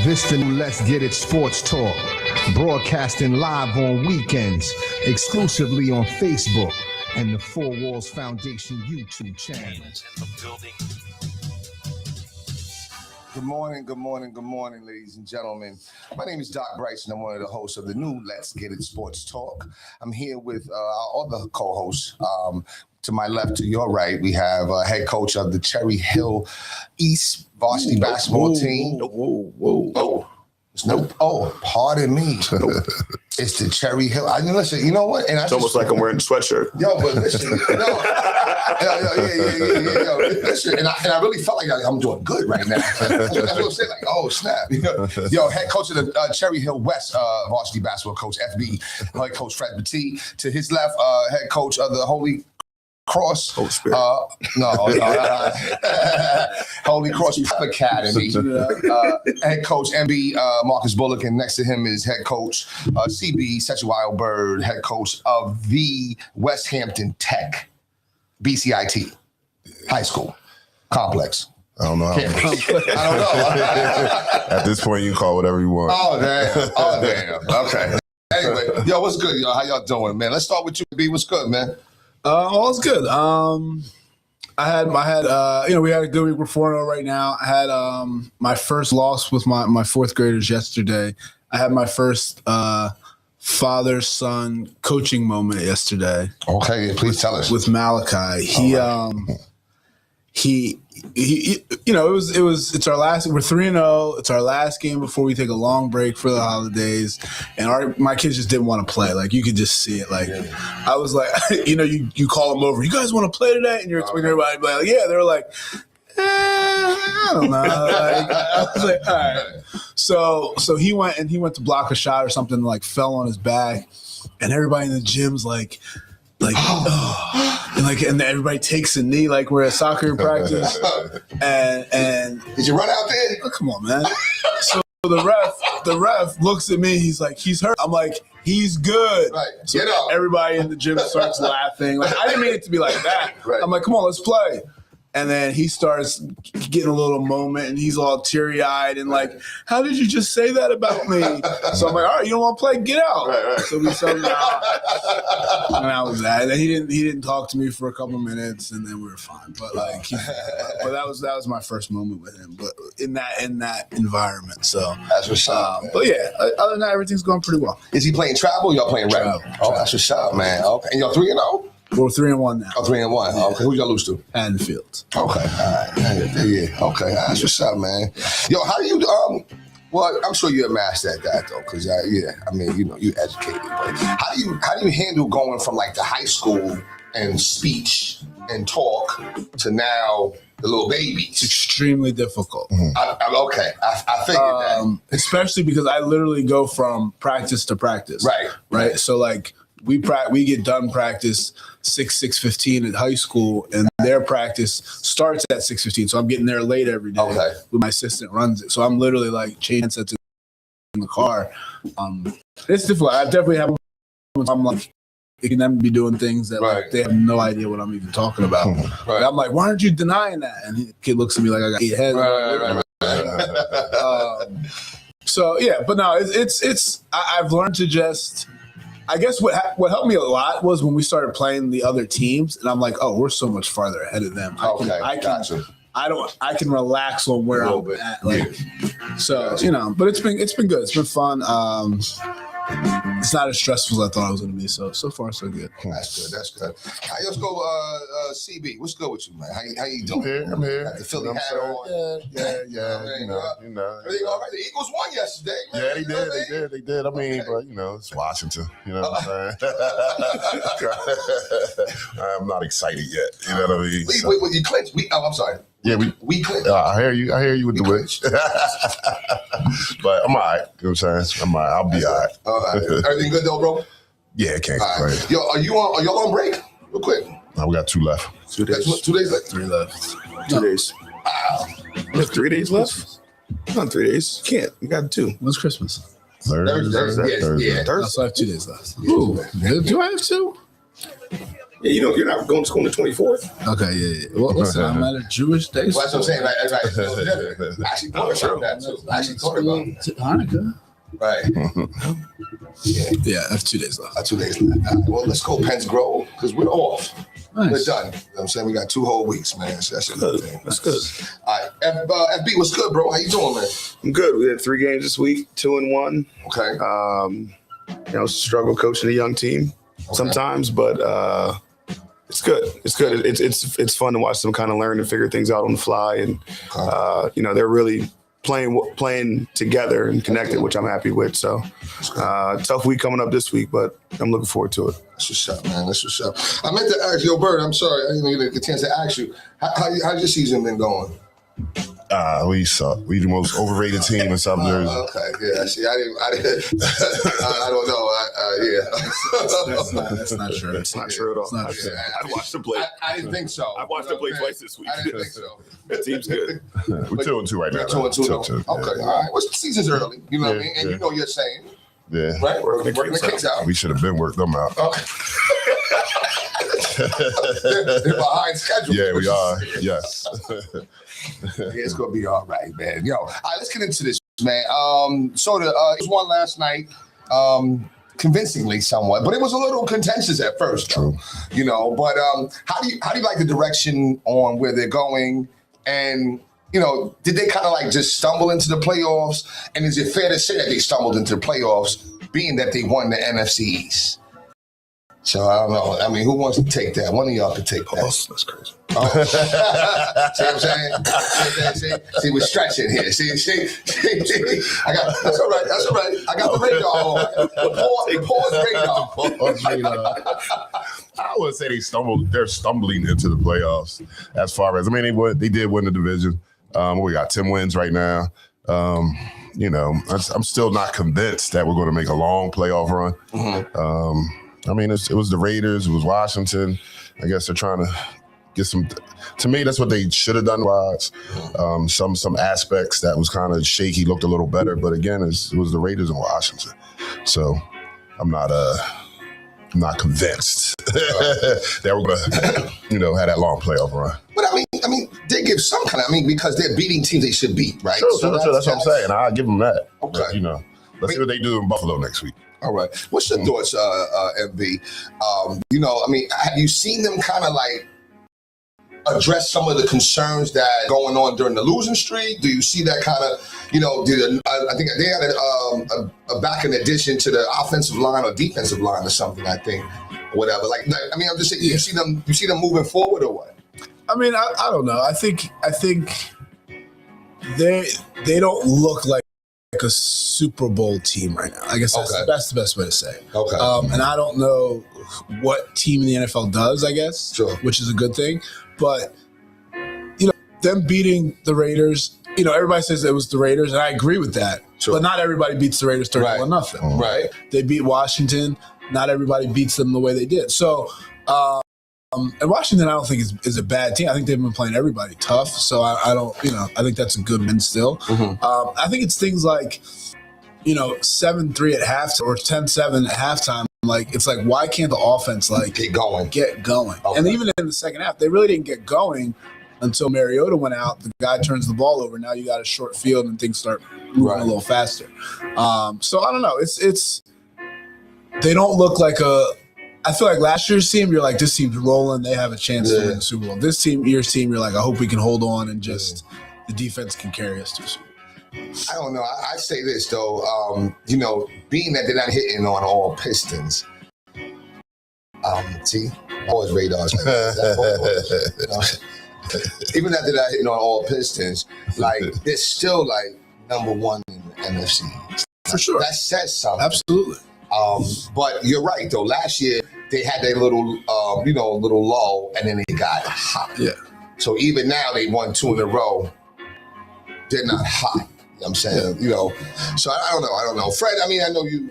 This the new Let's Get It Sports Talk, broadcasting live on weekends, exclusively on Facebook and the Four Walls Foundation YouTube channel. Good morning, ladies and gentlemen. My name is Doc Bryce, and I'm one of the hosts of the new Let's Get It Sports Talk. I'm here with our other co-hosts. To my left, to your right, we have head coach of the Cherry Hill East varsity basketball team. Pardon me. It's the Cherry Hill. I mean, listen, you know what? And it's almost like I'm wearing a sweatshirt. Yo, but listen, listen, and I really felt like I'm doing good right now. That's what I'm saying, like, oh snap. Yo, head coach of the Cherry Hill West varsity basketball coach, FB, head coach Fred Petit. To his left, head coach of the Holy Cross, Holy Cross Prep Academy, head coach MB Marcus Bullock, and next to him is head coach CB Setch Wild Bird, head coach of the West Hampton Tech BCIT High School Complex. I don't know. At this point, you can call whatever you want. Oh damn. Okay. Anyway, yo, what's good, y'all? How y'all doing, man? Let's start with you, B. What's good, man? All's good. I had we had a good week. We're 4-0 right now. I had my first loss with my fourth graders yesterday. I had my first father-son coaching moment yesterday. Okay, please tell us. With Malachi. It's our last. We're 3-0. It's our last game before we take a long break for the holidays, and my kids just didn't want to play. Like you could just see it. Like I was like, you call them over. You guys want to play today? And you're expecting everybody to be like, yeah. They're like, I don't know. I was like, all right. So he went to block a shot or something. Like fell on his back, and everybody in the gym's like. And everybody takes a knee like we're at soccer practice. And did you run out there? Oh, come on, man. So the ref looks at me. He's like, he's hurt. I'm like, he's good. Right. So everybody in the gym starts laughing. Like I didn't mean it to be like that. Right. I'm like, come on, let's play. And then he starts getting a little moment, and he's all teary-eyed and like, how did you just say that about me? So I'm like, all right, you don't want to play? Get out. Right. So we started out, and that was that. And then he didn't talk to me for a couple minutes, and then we were fine. But but that was my first moment with him. But in that environment, so that's what's up. But yeah, other than that, everything's going pretty well. Is he playing travel? Or y'all playing rep? Oh, that's what's up, man. Okay, and y'all 3-0. We're 3-1 now. Oh, 3-1. Yeah. Okay, who y'all lose to? Haddonfield. Okay, all right. Yeah. Okay, that's what's up, man. Yo, how do you well, I'm sure you're a master at that though, because you educated. But how do you handle going from like the high school and speech and talk to now the little babies? It's extremely difficult. Mm-hmm. I figured that. Especially because I literally go from practice to practice. Right. So like we get done practice 6:15 at high school, and their practice starts at 6:15. So I'm getting there late every day. Okay. My assistant runs it, so I'm literally like changing sets in the car. It's difficult. I definitely have. I'm like, it can be doing things that like, they have no idea what I'm even talking about. Right. I'm like, why aren't you denying that? And the kid looks at me like I got 8 heads. Right. So yeah, but no, it's. I've learned to just. I guess what helped me a lot was when we started playing the other teams, and I'm like, oh, we're so much farther ahead of them. I can relax on where I'm at. Like, so but it's been good. It's been fun. It's not as stressful as I thought it was going to be. So far so good. That's good. All right, let's go. CB, what's good with you, man? How you doing? I'm here. Got the Philly hat on. Yeah. Everything all right? The Eagles won yesterday, man. Yeah, they did. I mean, but it's Washington. You know what I'm saying? I'm not excited yet. You know what I mean? Wait, you clinched. I'm sorry. Yeah, we clinched. I hear you with the witch. But I'm all right. You know what I'm saying? I'm all right. I'll be all right. Everything good though, bro? Yeah, can't complain. Right. Yo, are y'all on break? Real quick. No, we got 2 left. 2 days. 2 days left? 3 left. 2 days. Wow. You have 3 days left? Not 3 days. You can't. You got 2. When's Christmas? Thursday. Yeah. So I have 2 days left. Ooh, do I have 2? Yeah, you know, you're not going to school on the 24th. Okay, yeah. Well, listen, I'm at a Jewish day. Well, that's what I'm saying. Right. I actually thought about that too. I actually thought about that. Hanukkah. Right. Yeah, I have 2 days left. 2 days left. All right, well, let's go Pence Grove because we're off. Nice. We're done. You know what I'm saying? We got 2 whole weeks, man. So that's a good thing. That's good. All right. FB, what's good, bro? How you doing, man? I'm good. We had 3 games this week, 2-1. Okay. You know, struggle coaching a young team sometimes, but it's good. It's good. It's fun to watch them kind of learn and figure things out on the fly, and you know, they're really playing together and connected, which I'm happy with. So tough week coming up this week, but I'm looking forward to it. That's what's up, man. That's what's up. I meant to ask you, Bird, I'm sorry. I didn't get a chance to ask you. How's your season been going? We suck. We the most overrated team in South Jersey. Okay, yeah. See, I didn't. I don't know. That's not true. It's not true at all. Not true. I've watched them play. I didn't think so. I've watched them play twice this week. I didn't think so. The team's good. We're 2-2 right now. 2-2. though. Okay, all right. Well, the season's early. You know what I mean? And Yeah. you know you're saying, Yeah. right? Working the Working the kinks kicks out. We should have been worked them out. Okay. They're behind schedule. Yeah, we are. Yes. Yeah, it's gonna be all right, man. Yo, all right, let's get into this, man. So it was one last night, convincingly somewhat, but it was a little contentious at first. True. You know, but how do you like the direction on where they're going? And you know, did they kind of like just stumble into the playoffs? And is it fair to say that they stumbled into the playoffs, being that they won the NFC East? So I don't know. I mean, who wants to take that? One of y'all could take that. That's crazy. Oh. See what I'm saying? See, we're stretching here. See. I got that's all right. I got the radar on. The pause radar. I would say they're stumbling into the playoffs. As far as they did win the division. We got 10 wins right now. You know, I'm still not convinced that we're going to make a long playoff run. Mm-hmm. I mean, it was the Raiders, it was Washington. I guess they're trying to get some. To me, that's what they should have done. Some aspects that was kind of shaky looked a little better, but again, it was the Raiders and Washington. So I'm not convinced that we're gonna, have that long playoff run. But I mean, they give some kind of. because they're beating teams they should beat, right? Sure, that's what I'm saying. I'll give them that. Okay. But, let's see what they do in Buffalo next week. All right. What's your thoughts, MB? Have you seen them kind of like address some of the concerns that are going on during the losing streak? Do you see that kind of, I think they had a back in addition to the offensive line or defensive line or something, I think, whatever. I'm just saying, you see them moving forward or what? I mean, I don't know. I think they don't look like a Super Bowl team right now. I guess that's the best way to say it. Okay. And I don't know what team in the NFL does, I guess, sure, which is a good thing. But, them beating the Raiders, everybody says it was the Raiders, and I agree with that. Sure. But not everybody beats the Raiders 31-0. Right. They beat Washington. Not everybody beats them the way they did. So, and Washington, I don't think is a bad team. I think they've been playing everybody tough. So I don't, I think that's a good win still. Mm-hmm. I think it's things like, 7-3 at halftime or 10-7 at halftime. It's like, why can't the offense get going? Okay. And even in the second half, they really didn't get going until Mariota went out. The guy turns the ball over. Now you got a short field and things start moving a little faster. So I don't know. It's they don't look like I feel like last year's team, you're like, this team's rolling. They have a chance to win the Super Bowl. This year's team, you're like, I hope we can hold on and just the defense can carry us to a Super Bowl. I don't know. I say this, though, being that they're not hitting on all pistons. Always radars. Even that they're not hitting on all pistons, they're still number one in the NFC. For sure. That says something. Absolutely. But you're right, though. Last year, they had their little lull, and then they got hot. Yeah. So even now, they won 2 in a row. They're not hot. You know what I'm saying, So I don't know. Fred, I know you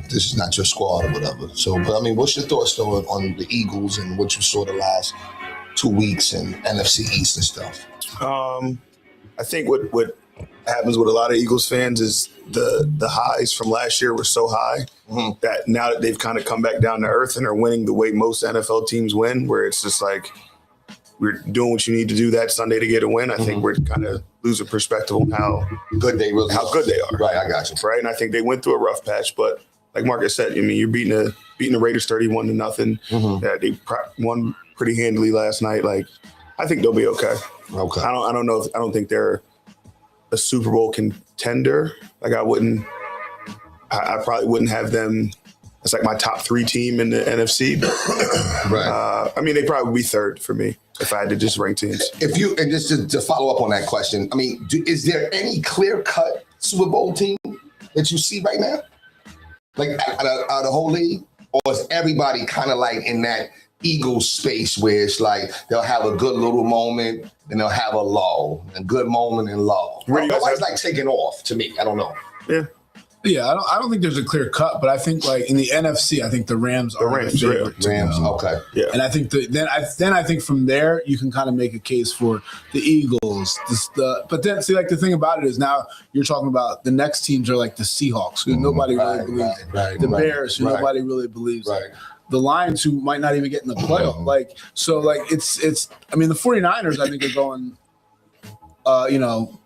this is not your squad or whatever. So, but what's your thoughts though on the Eagles and what you saw the last 2 weeks and NFC East and stuff? I think what happens with a lot of Eagles fans is the highs from last year were so high that now that they've kind of come back down to earth and are winning the way most NFL teams win, where it's just like we're doing what you need to do that Sunday to get a win. I think we're kind of losing perspective on how good they are. Right, I got you. Right, and I think they went through a rough patch, but like Marcus said, I mean, you're beating the Raiders 31-0. Yeah, they won pretty handily last night. Like, I think they'll be okay. Okay. I don't think they're a Super Bowl contender. Like, I probably wouldn't have them. It's like my top 3 team in the NFC. But, Right. I mean, they probably would be 3rd for me if I had to just rank teams. If you and just to follow up on that question, I mean, is there any clear-cut Super Bowl team that you see right now, like out of the whole league, or is everybody kind of like in that Eagles space where it's like they'll have a good little moment and they'll have a lull, a good moment and lull? Nobody's like taking off to me. I don't know. Yeah, I don't think there's a clear cut, but I think like in the NFC, I think the Rams are the favorite. Rams, okay. Yeah. And I think then I think from there you can kind of make a case for the Eagles. But then see, like the thing about it is now you're talking about the next teams are like the Seahawks, who nobody really believes, the Bears, who nobody really believes, the Lions, who might not even get in the playoff. Like so, like it's. I mean, the 49ers, I think are going.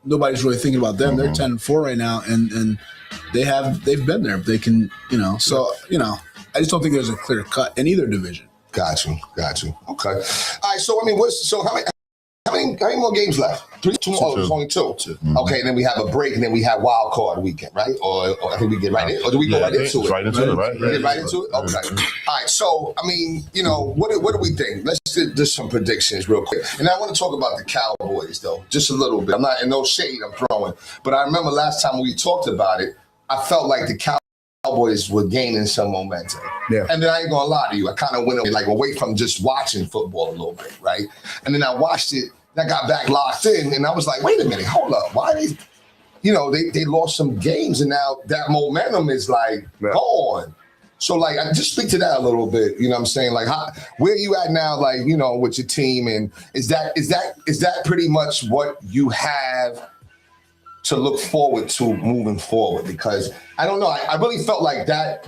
Nobody's really thinking about them. They're 10-4 right now, and they've been there. They can, so I just don't think there's a clear cut in either division. Got you. Okay. All right. So I mean, how many more games left? 3, 2 more. It's only 2. Okay. And then we have a break, and then we have wild card weekend, right? Or I think we get right in, or do we go right into it? Right into it, right? We get right into it. Okay. All right. So I mean, what do we think? Let's do some predictions real quick. And I want to talk about the Cowboys though, just a little bit. I'm not in no shade I'm throwing, but I remember last time we talked about it, I felt like the Cowboys were gaining some momentum. Yeah. And then I ain't gonna lie to you, I kind of went away from just watching football a little bit, right? And then I watched it, and I got back locked in, and I was like, wait a minute, hold up, why they lost some games, and now that momentum is like gone. So like, I just speak to that a little bit. You know what I'm saying? Like, where you at now? Like, with your team, and is that pretty much what you have to look forward to moving forward? Because I don't know, I really felt like that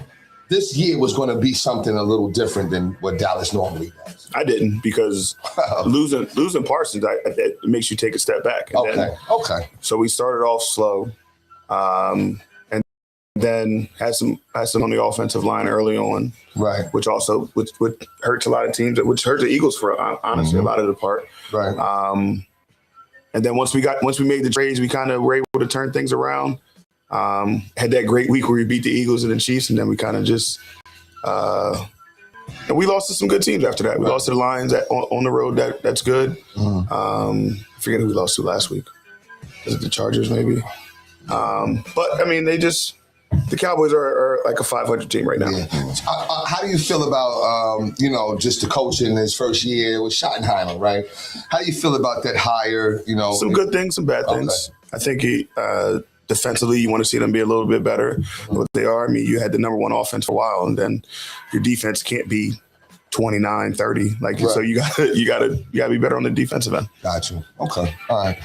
this year was going to be something a little different than what Dallas normally does. I didn't, because losing Parsons, it makes you take a step back. And Okay. So we started off slow, and then had some on the offensive line early on, Right. which also which hurts a lot of teams, which hurt the Eagles for honestly a lot of the part. Right. And then once we made the trades, we kind of were able to turn things around. Had that great week where we beat the Eagles and the Chiefs, and then we kind of just and we lost to some good teams after that. We lost to the Lions on the road. That's good. I forget who we lost to last week. Was it the Chargers maybe? But I mean, the Cowboys are like a 500 team right now. Yeah. How do you feel about just the coach in his first year with Schottenheimer, right? How do you feel about that hire? Some good things, some bad things. I think defensively, you want to see them be a little bit better than what they are. I mean, you had the number 1 offense for a while, and then your defense can't be 29, 30. So you gotta be better on the defensive end. Got you. Okay. All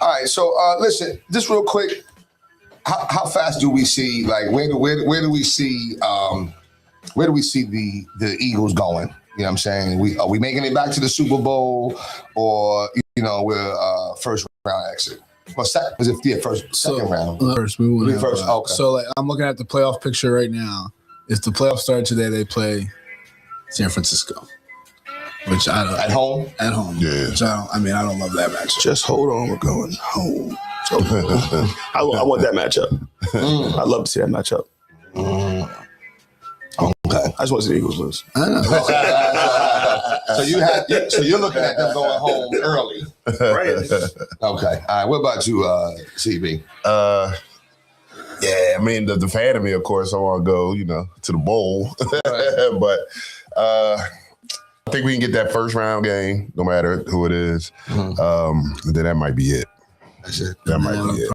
right. So listen, just real quick. How fast do we see? Like, where do we see? Where do we see the Eagles going? You know what I'm saying? Are we making it back to the Super Bowl, or we're first round exit? Well, second round. First, we will. First, okay. So like, I'm looking at the playoff picture right now. If the playoffs start today, they play San Francisco, which I don't at home. At home, yeah. Which I don't love that matchup. Just hold on, we're going home. So, I want that matchup. I'd love to see that matchup. Okay. I just want to see the Eagles lose. I know. So you're looking at them going home early, Right? Okay. All right. What about you, CB? Yeah, I mean, the fan of me, of course, I want to go, to the bowl. Right. But I think we can get that first round game, no matter who it is. Then that might be it. That's it. That might be it.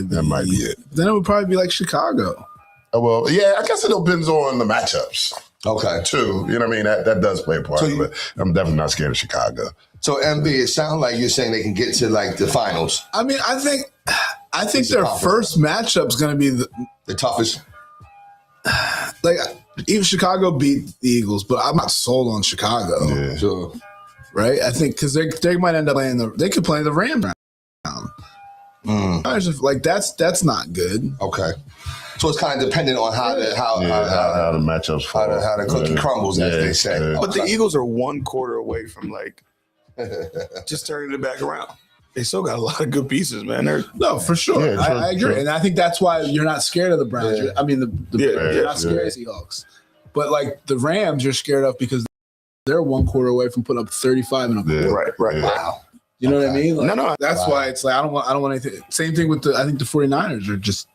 That might be it. Then it would probably be like Chicago. Well, yeah, I guess it depends on the matchups. Okay. Too. You know what I mean? That does play a part, but I'm definitely not scared of Chicago. So, MB, it sounds like you're saying they can get to like the finals. I mean, I I think It's a their conference. first matchup's going to be The toughest. like even Chicago beat the Eagles, but I'm not sold on Chicago, Yeah. Sure. right? I think because they might end up playing they could play the Rams round. I just like that's not good. Okay. So it's kind of dependent on how the how the matchups fall. how the cookie crumbles, as they say. Yeah. But the Eagles are one quarter away from like just turning it back around. They still got a lot of good pieces, man. They're No, for sure. Yeah, true, I agree, true. and I think that's why you're not scared of the Browns. Yeah. I mean, you're not scared yeah. of Seahawks, but like the Rams, you're scared of because they're one quarter away from putting up 35 in a quarter. Yeah. right. Yeah. Wow. You know what I mean? Like, No. That's Wow. why it's like I don't want anything. Same thing with I think the 49ers are just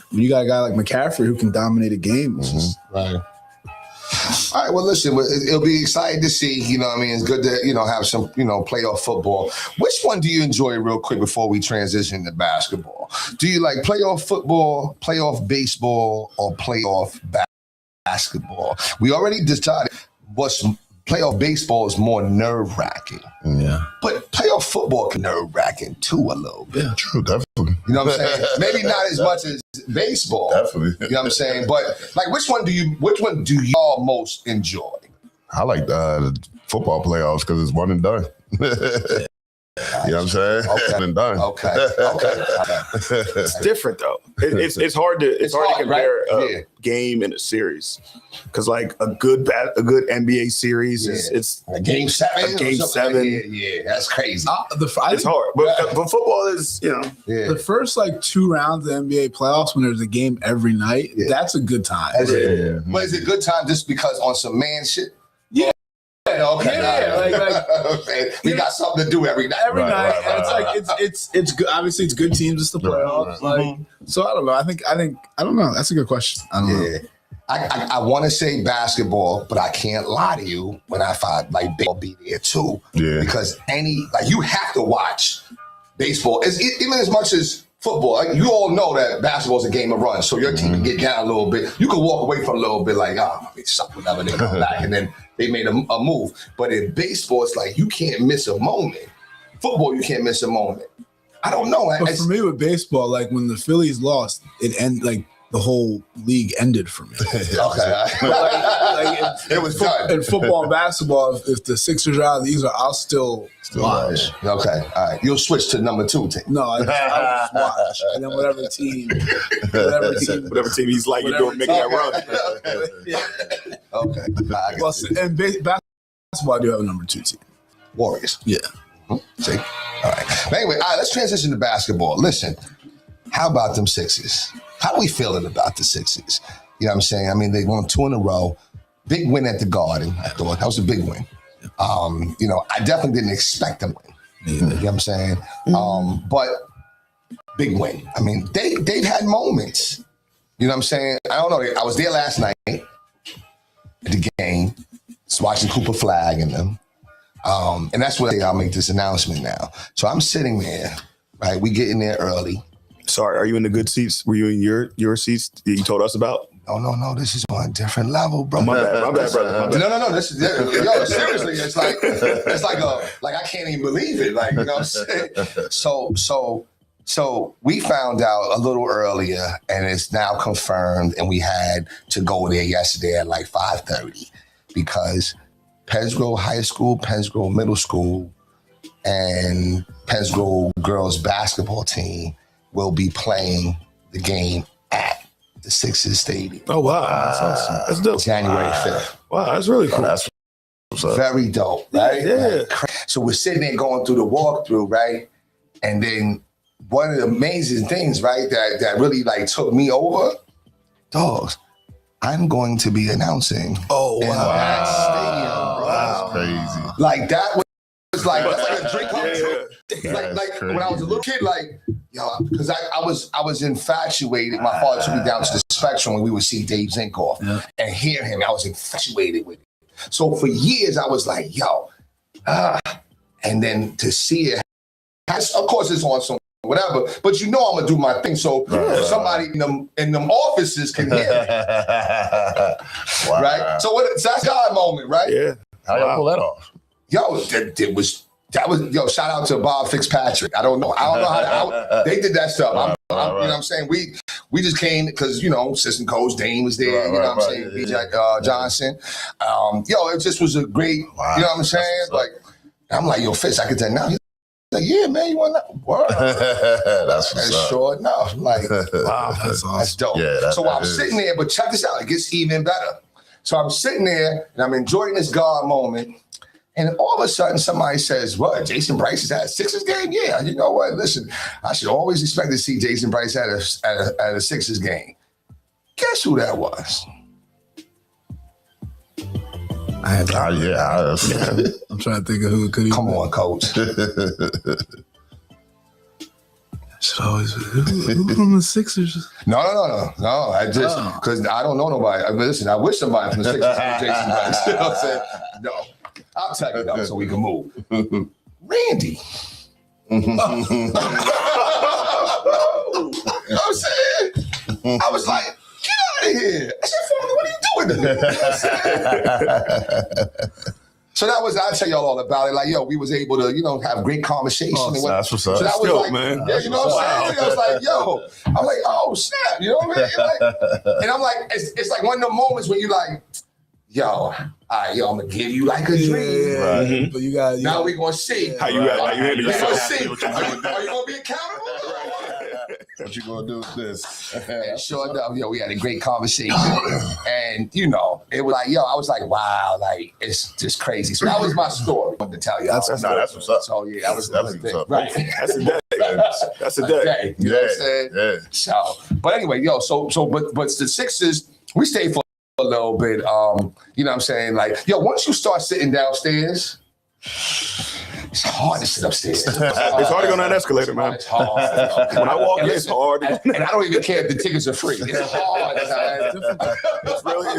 when you got a guy like McCaffrey who can dominate a game. It's just, Right. All right. Well, listen, it'll be exciting to see. You know what I mean? It's good to, have some, playoff football. Which one do you enjoy real quick before we transition to basketball? Do you like playoff football, playoff baseball, or playoff basketball? We already decided playoff baseball is more nerve-wracking. yeah. But playoff football can nerve-wracking too a little bit. Yeah, true, definitely. You know what I'm saying? Maybe not as much as baseball. Definitely. You know what I'm saying? But like, which one do y'all most enjoy? I like the football playoffs because it's one and done. You know what I'm saying? Okay. One and done. Okay. It's different though. It's hard to It's hard to hard, compare right? a Yeah. game and a series because like a good NBA series is Yeah. it's A game 7. A game or something? 7. Yeah, that's crazy. I it's think hard, but football is Yeah. the first like 2 rounds of the NBA playoffs when there's a game every night, Yeah. that's a good time. That's it. Yeah. But is it good time just because on some man shit? Yeah. Okay. Yeah, all right. like- Okay. We got something to do every night. Every Right, night, right, and it's right, like it's good. Obviously, it's good teams. It's the playoffs. Right, Like, so I don't know. I think I don't know. That's a good question. I don't know. Yeah. I want to say basketball, but I can't lie to you when I find like baseball be there too. Yeah. Because you have to watch baseball even as much as football. Like, you all know that basketball is a game of runs, so your team can get down a little bit. You can walk away for a little bit, like it's something whatever. They come back and then they made a move. But in baseball, it's like you can't miss a moment. Football, you can't miss a moment. I don't know. But for me with baseball, like when the Phillies lost, like the whole league ended for me. Okay. It was done. In football and basketball, if the Sixers are out, these are I'll still watch. Okay. All right. You'll switch to number 2 team. No, I'll just watch, and then whatever team he's like you're doing making that run. Okay. I Well, got you. and basketball, I do have a number 2 team. Warriors. Yeah. See? All right. But anyway, all right, let's transition to basketball. Listen, how about them Sixers? How are we feeling about the Sixers? You know what I'm saying? I mean, they won 2 in a row. Big win at the Garden. I thought that was a big win. I definitely didn't expect them win. You know what I'm saying? But big win. I mean, they've had moments. You know what I'm saying? I don't know. I was there last night at the game, just watching Cooper Flag and them. And that's where I'll make this announcement now. So I'm sitting there, right? We get in there early. Sorry, are you in the good seats? Were you in your seats that you told us about? No. This is on a different level, bro. My bad, brother. My bad. No. This is seriously. It's like I can't even believe it. Like, you know what I'm saying? So we found out a little earlier, and it's now confirmed. And we had to go there yesterday at like 5:30 because Pensgrove High School, Pensgrove Middle School, and Pensgrove girls basketball team will be playing the game at the Sixers Stadium. Oh wow, that's awesome. That's dope. January 5th. Wow, that's really cool. That's what's up. Very dope, right? Yeah. So we're sitting there going through the walkthrough, right? And then one of the amazing things, right, that really like took me over, dogs, I'm going to be announcing Oh in wow. that stadium, bro. That's crazy. Like that was like a drink come true. Yeah. Like when I was a little kid, like, because I was infatuated. My father took me down to the Spectrum when we would see Dave Zinkoff and hear him. I was infatuated with it. So for years I was like, and then to see it, of course it's on some whatever, but I'm gonna do my thing. So somebody in them offices can hear it, Wow. right? So that's God moment, right? Yeah. How y'all pull that off? It was That was shout out to Bob Fitzpatrick. I don't know how they did that stuff. You know what I'm saying? We just came because assistant coach Dane was there. You know what I'm saying? BJ Johnson. It just was a great. You know what I'm saying? Like I'm like, yo, Fitz, I could tell now. He's like, yeah, man, you want that? Word. That's what's up. Sure enough. Like, Wow, that's awesome. that's dope. Yeah, so while I'm sitting there, but check this out, it gets even better. So I'm sitting there and I'm enjoying this God moment. And all of a sudden, somebody says, "What? Jason Bryce is at a Sixers game?" Yeah, you know what? Listen, I should always expect to see Jason Bryce at a Sixers game. Guess who that was? I had Yeah. I'm trying to think of who it could be. Come on, coach. Should always who from the Sixers? No. I just because I don't know nobody. I mean, listen, I wish somebody from the Sixers knew Jason Bryce. You know what I'm saying? No, I'll tell you though, so we can move. Randy. You know what I'm saying? I was like, get out of here. I said, "Father, what are you doing to me?" You know what I'm saying? So that was, I'll tell y'all all about it. Like, we was able to, have great conversation. And That's what's up. So that was dope, like, man. yeah, you know what I'm saying? I was like, I'm like, oh, snap. You know what I mean? Like, and I'm like, it's like one of the moments when you like, all right, I'm going to give you like a dream. Yeah, Right. but you got Now we're going to see. How you handle We're yourself. going to see. Are you going to be accountable? What you gonna do with this? And sure enough, we had a great conversation. And, it was like, I was like, wow, like, it's just crazy. So that was my story to tell you. That's what's up. So, that was That's the what's thing. up. Right. That's a day. That's a day. You know what I'm saying? Yeah. So, but anyway, but the Sixers, we stayed for a little bit. You know what I'm saying? Like, once you start sitting downstairs, it's hard to sit upstairs. It's hard to go down that escalator, man. It's hard. When I walk in, it's hard. And I don't even care if the tickets are free. It's hard. It's really,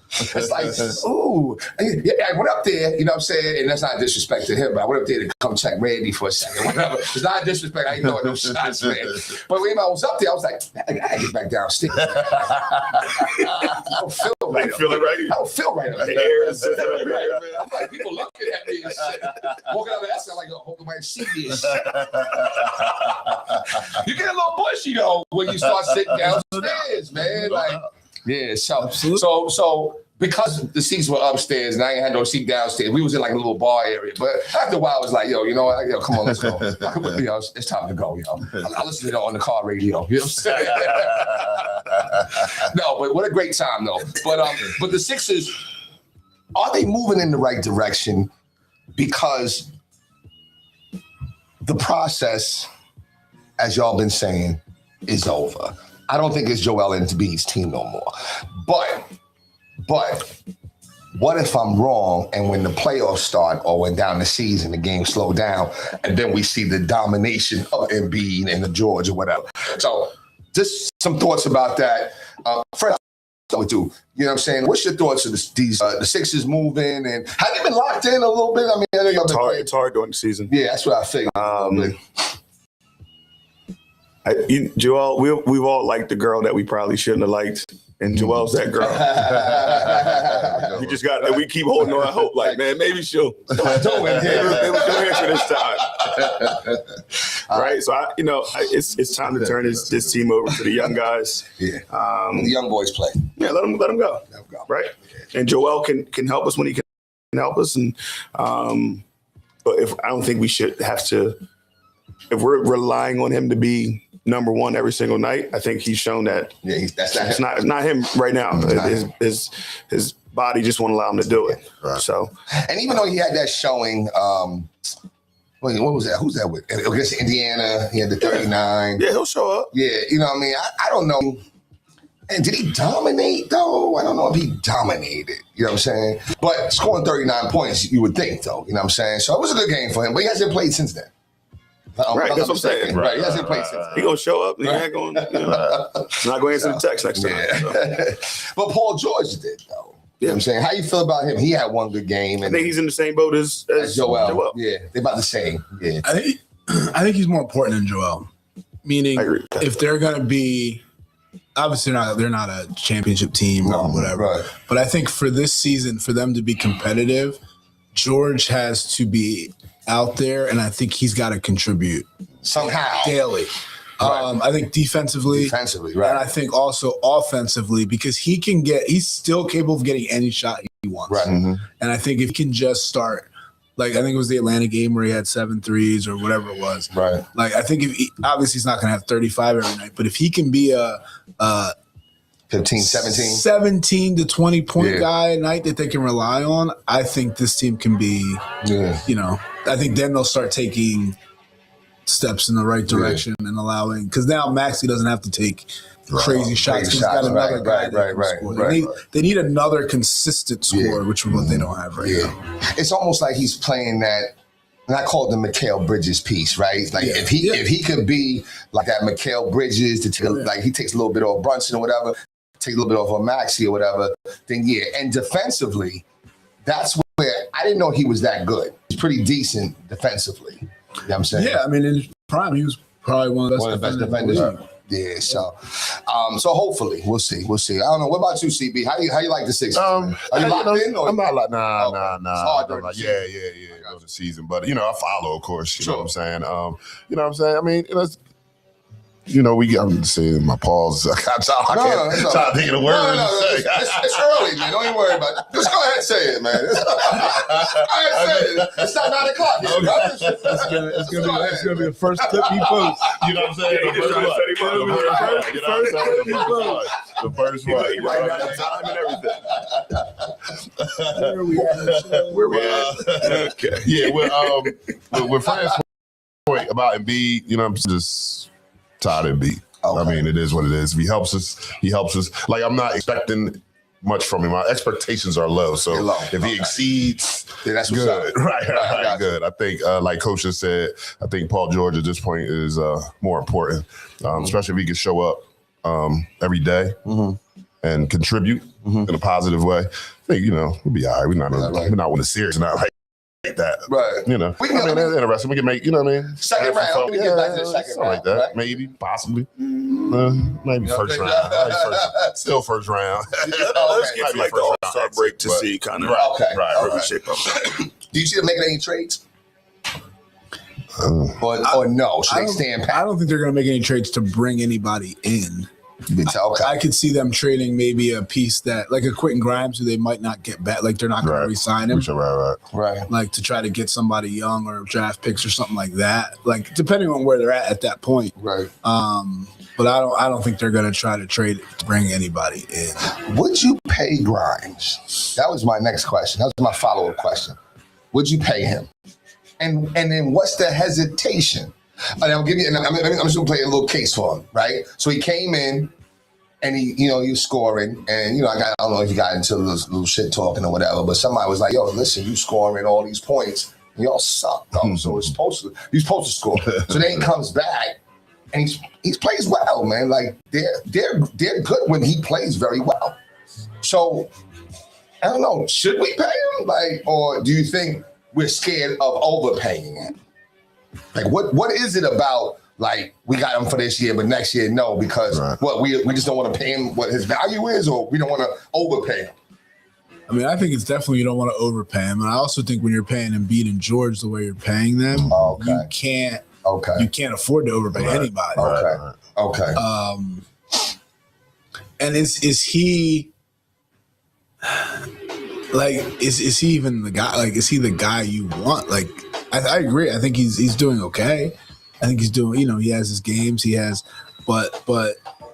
It's like, ooh. I went up there, you know what I'm saying? And that's not disrespect to him, but I went up there to come check Randy for a second. Whatever. It's not disrespect. I ain't know no shots, man. But when I was up there, I was like, I gotta get back downstairs. I don't feel right. I don't feel right up there. The air is I'm like, people looking at me and shit. Walking out of that, I'm like, hope nobody see this. You get a little bushy though when you start sitting downstairs, man. Like, yeah. So because the seats were upstairs and I ain't had no seat downstairs, we was in like a little bar area. But after a while, I was like, you know what? Come on, let's go. It's time to go, I listen to it on the car radio. You know what I'm saying? No, but what a great time though. But the Sixers, are they moving in the right direction? Because the process, as y'all been saying, is over. I don't think it's Joel Embiid's team no more. But what if I'm wrong and when the playoffs start or when down the season, the game slow down and then we see the domination of Embiid and the George or whatever. So just some thoughts about that. Fred, with you. You know what I'm saying? What's your thoughts of the Sixers moving and have you been locked in a little bit? I mean, I know y'all been it's hard during the season. Yeah, that's what I figured. Joel, we've all liked the girl that we probably shouldn't have liked, and Joel's that girl. We just got, we keep holding on hope, like, man, maybe she'll do it. Maybe she'll answer this time. Right? So, it's time to turn this team over to the young guys. Yeah. The young boys play. Yeah, let them go. Right? And Joel can help us when he can help us. And but I don't think we should have to, if we're relying on him to be number one every single night, I think he's shown that. Yeah, it's not him right now. His body just won't allow him to do it. Right. So, and even though he had that showing, what was that? Who's that with? Against Indiana, he had the 39. Yeah, he'll show up. Yeah, you know what I mean? I don't know. And did he dominate, though? I don't know if he dominated. You know what I'm saying? But scoring 39 points, you would think, though. You know what I'm saying? So it was a good game for him, but he hasn't played since then. Right, that's what I'm saying. Right, he hasn't played since then. He's going to show up. He's not going to answer the text next time. Yeah. So. But Paul George did, though. You know what I'm saying? How you feel about him? He had one good game. I think he's in the same boat as Joel. Yeah, they're about the same. Yeah. I think he's more important than Joel. Meaning, if they're going to be, obviously they're not a championship team or whatever. Right. But I think for this season, for them to be competitive, George has to be out there, and I think he's got to contribute somehow daily. I think defensively, right? And I think also offensively, because he's still capable of getting any shot he wants. Right. And I think if he can just start, like I think it was the Atlanta game where he had 7 threes or whatever it was. Right. Like I think obviously he's not going to have 35 every night, but if he can be a 15, 17. 17 to 20 point guy a night that they can rely on, I think this team can be, I think then they'll start taking steps in the right direction and allowing, because now Maxey doesn't have to take crazy shots. He's got another guy that can score. They need another consistent scorer, which is what they don't have right now. It's almost like he's playing that, and I call it the Mikal Bridges piece, right? Like if he could be like that Mikal Bridges, like he takes a little bit off Brunson or whatever, take a little bit off of Maxey or whatever, then And defensively, that's where I didn't know he was that good. He's pretty decent defensively. You know what I'm saying? Yeah, I mean, in his prime, he was probably one of the best defenders. Yeah, so hopefully we'll see. I don't know. What about you, CB? How you like the Sixers? Are you locked in? Or? I'm not like nah. Yeah. During the season, but I follow, of course. You know what I'm saying? You know what I'm saying? I mean, I'm saying my pause. I can't think of the word. No, it's early, man. Don't even worry about it. Just go ahead and say it, man. Go ahead and say it. It's not 9 o'clock yet, bro. It's gonna be the first clip he posts. You know what I'm saying? The first one. You write down the time and everything. Where we at? Okay. Yeah, with Fran's point about Embiid, I'm just tired of Embiid. Okay. I mean, it is what it is. If he helps us. Like, I'm not expecting much from him. My expectations are low. So if he exceeds, that's good. Right, good. I think, like Coach has said, I think Paul George at this point is more important, especially if he can show up every day and contribute in a positive way. I think, we'll be all right. We're not winning the series, not like that. Right. That's interesting. We can make, second round. We get back to the second round. Like that. Right? Maybe, possibly. Maybe first round. Still first round. Let's get like the All-Star break to see kind of right. shape up. Do you see them making any trades? Or no? Should they stand pat? I don't think they're going to make any trades to bring anybody in. I could see them trading maybe a piece that, like a Quentin Grimes, who they might not get back. Like they're not going to re-sign him. Right. Like to try to get somebody young or draft picks or something like that. Like depending on where they're at that point. Right. But I don't think they're going to try to trade to bring anybody in. Would you pay Grimes? That was my next question. That was my follow-up question. Would you pay him? And then what's the hesitation? And I'm just gonna play a little case for him, right? So he came in, and he was scoring, and I don't know if he got into little shit talking or whatever, but somebody was like, "Yo, listen, you scoring all these points, and y'all suck, though. So you're supposed to score." So then he comes back, and he plays well, man. Like they're good when he plays very well. So I don't know, should we pay him, or do you think we're scared of overpaying him? Like, what is it about, like, we got him for this year, but next year, no, because we just don't want to pay him what his value is, or we don't want to overpay him? I mean, I think it's definitely you don't want to overpay him. And I also think when you're paying Embiid and George the way you're paying them, you can't afford to overpay anybody. Okay. And is he like is he even the guy? Like, is he the guy you want? Like, I agree. I think he's doing okay. I think he's doing, he has his games. He has, but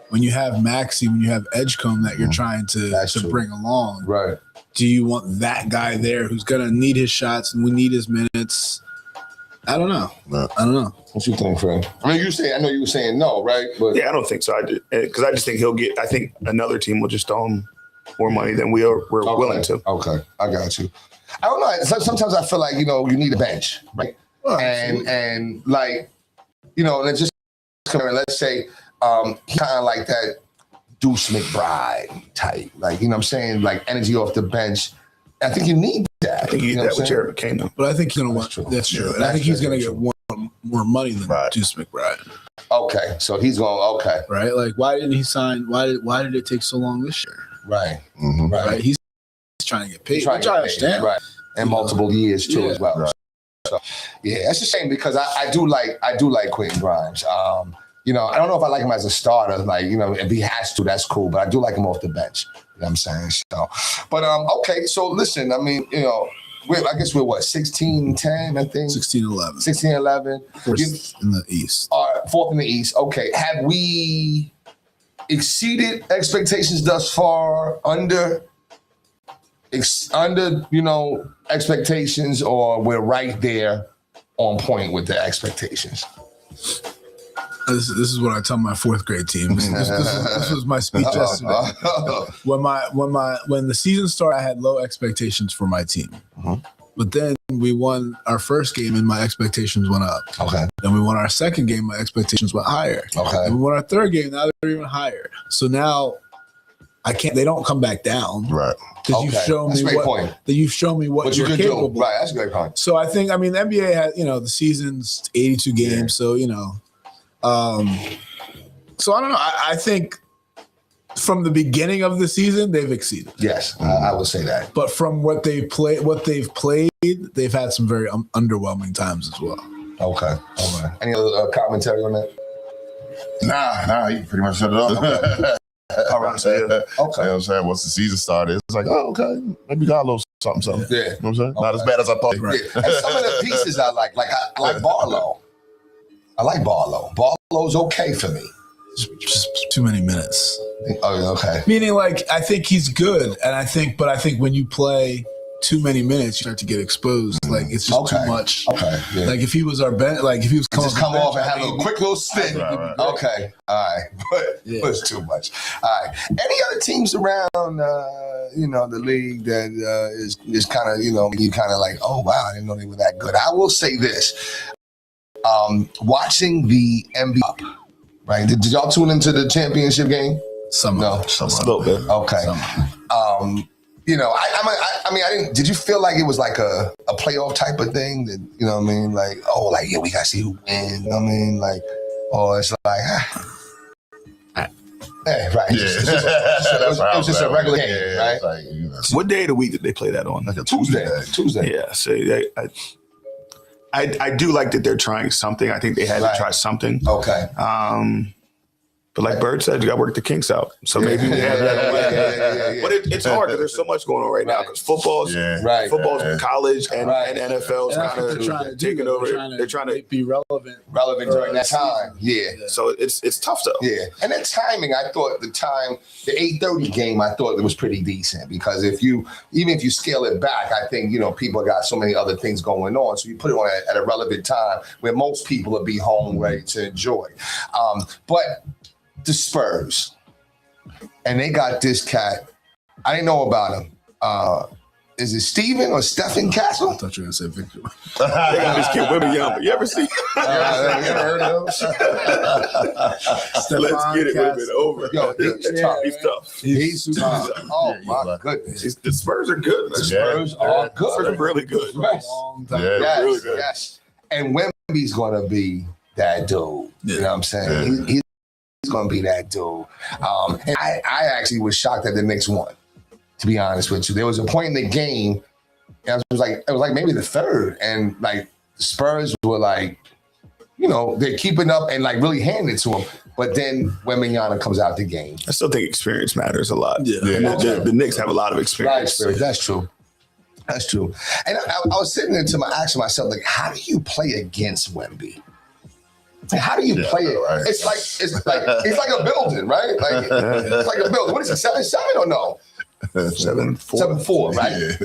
when you have Maxey, when you have Edgecombe that you're trying to bring along, right? Do you want that guy there who's gonna need his shots and we need his minutes? I don't know. I don't know. What you think, Fred? I mean, I know you were saying no, right? But yeah, I don't think so. Because I just think I think another team will just owe him more money than we're willing to. Okay, I got you. I don't know. Sometimes I feel like, you need a bench, right? And like, let's just come here and let's say he kind of like that Deuce McBride type. Like, what I'm saying? Like energy off the bench. I think you need that. I think you need that with Jared McCain, though. But I think he's going to want. That's true. And I think he's going to get more money than Deuce McBride. Okay, so he's going, right? Like, why didn't he sign? Why did it take so long this year? Right. Right. He's trying to get paid, which I understand. Right. And multiple years too as well. Right. So, yeah, it's a shame because I do like Quentin Grimes. You know, I don't know if I like him as a starter. Like, you know, if he has to, that's cool. But I do like him off the bench. You know what I'm saying? So, but okay. So listen, I mean, you know, I guess we're what 16-10, I think. 16-11. 16-11. First in the East. Fourth in the East. Okay. Have we exceeded expectations thus far? Under, you know, expectations, or we're right there on point with the expectations? This is what I tell my fourth grade team. This was my speech yesterday. When the season started, I had low expectations for my team. But then we won our first game and my expectations went up. Okay. Then we won our second game, my expectations went higher. Okay. And we won our third game, now they're even higher. So now they don't come back down. Right. Because you've shown me what you're capable of. Right, that's a great point. So I think, I mean, the NBA has, you know, the season's 82 games. So, you know, so I don't know. I think from the beginning of the season, they've exceeded. Yes, I would say that. But from what they've played, they've had some very underwhelming times as well. Okay. Any other commentary on that? Nah, you pretty much shut it off. All right. Okay. You know Okay. what I'm saying? Once the season started, it's like, oh, okay, maybe got a little something. Yeah. You know what I'm saying? Not as bad as I thought. Yeah. And some of the pieces I like Barlow. I like Barlow. Barlow's okay for me. Just too many minutes. Oh, okay. Meaning, like, I think he's good, and I think when you play too many minutes, you start to get exposed. Like, it's just too much. Okay. Yeah. Like, if he was our bench, like if he was just come off and have a quick little stint. Right. Okay. All right. But it's too much. All right. Any other teams around, you know, the league that is kind of, you know, you kind of like, oh, wow, I didn't know they were that good. I will say this. Watching the NBA, right? Did y'all tune into the championship game? Some. No. A little bit. Okay. You know, I mean, I didn't. Did you feel like it was like a playoff type of thing? That, you know what I mean? Like, oh, like, yeah, we gotta see who wins. You know what I mean? Like, or it's like, right. It was just a regular game, right? Like, you know, What day of the week did they play that on? Like a Tuesday. Yeah, so I do like that they're trying something. I think they had to try something. Okay. But like Bird said, you got to work the kinks out. So maybe we have that. But it's hard because there's so much going on right now. Because football's college and NFL's kind of taking over. They're trying to be relevant during that time. Yeah. So it's tough though. Yeah. And the timing, I thought the 8:30 game, I thought it was pretty decent because even if you scale it back, I think, you know, people got so many other things going on. So you put it on at a relevant time where most people will be home ready to enjoy. But the Spurs, and they got this cat. I didn't know about him. Is it Steven or Stephen Castle? I thought you were gonna say Victor. They got this kid Wembanyama. You ever see? You ever heard of him? Let's get it. Would have been over. Yo, he's tough. He's tough. He's tough. Oh my goodness. The Spurs are good. The Spurs are good. Spurs are really good. Yes. Long time. Yeah. Yes, yes. And Wemby's gonna be that dude. You know what I'm saying? He's gonna be that dude. And I actually was shocked that the Knicks won. To be honest with you, there was a point in the game, and it was like maybe the third, and like the Spurs were like, you know, they're keeping up and like really handing it to them. But then Wembanyama comes out the game. I still think experience matters a lot. Yeah. The Knicks have a lot of experience. Right, that's true. That's true. And I was sitting there asking myself, like, how do you play against Wemby? Like, how do you play it? Right. It's like a building, right? Like it's like a building. What is it? 7-7 or no? 7-4. 7-4, right?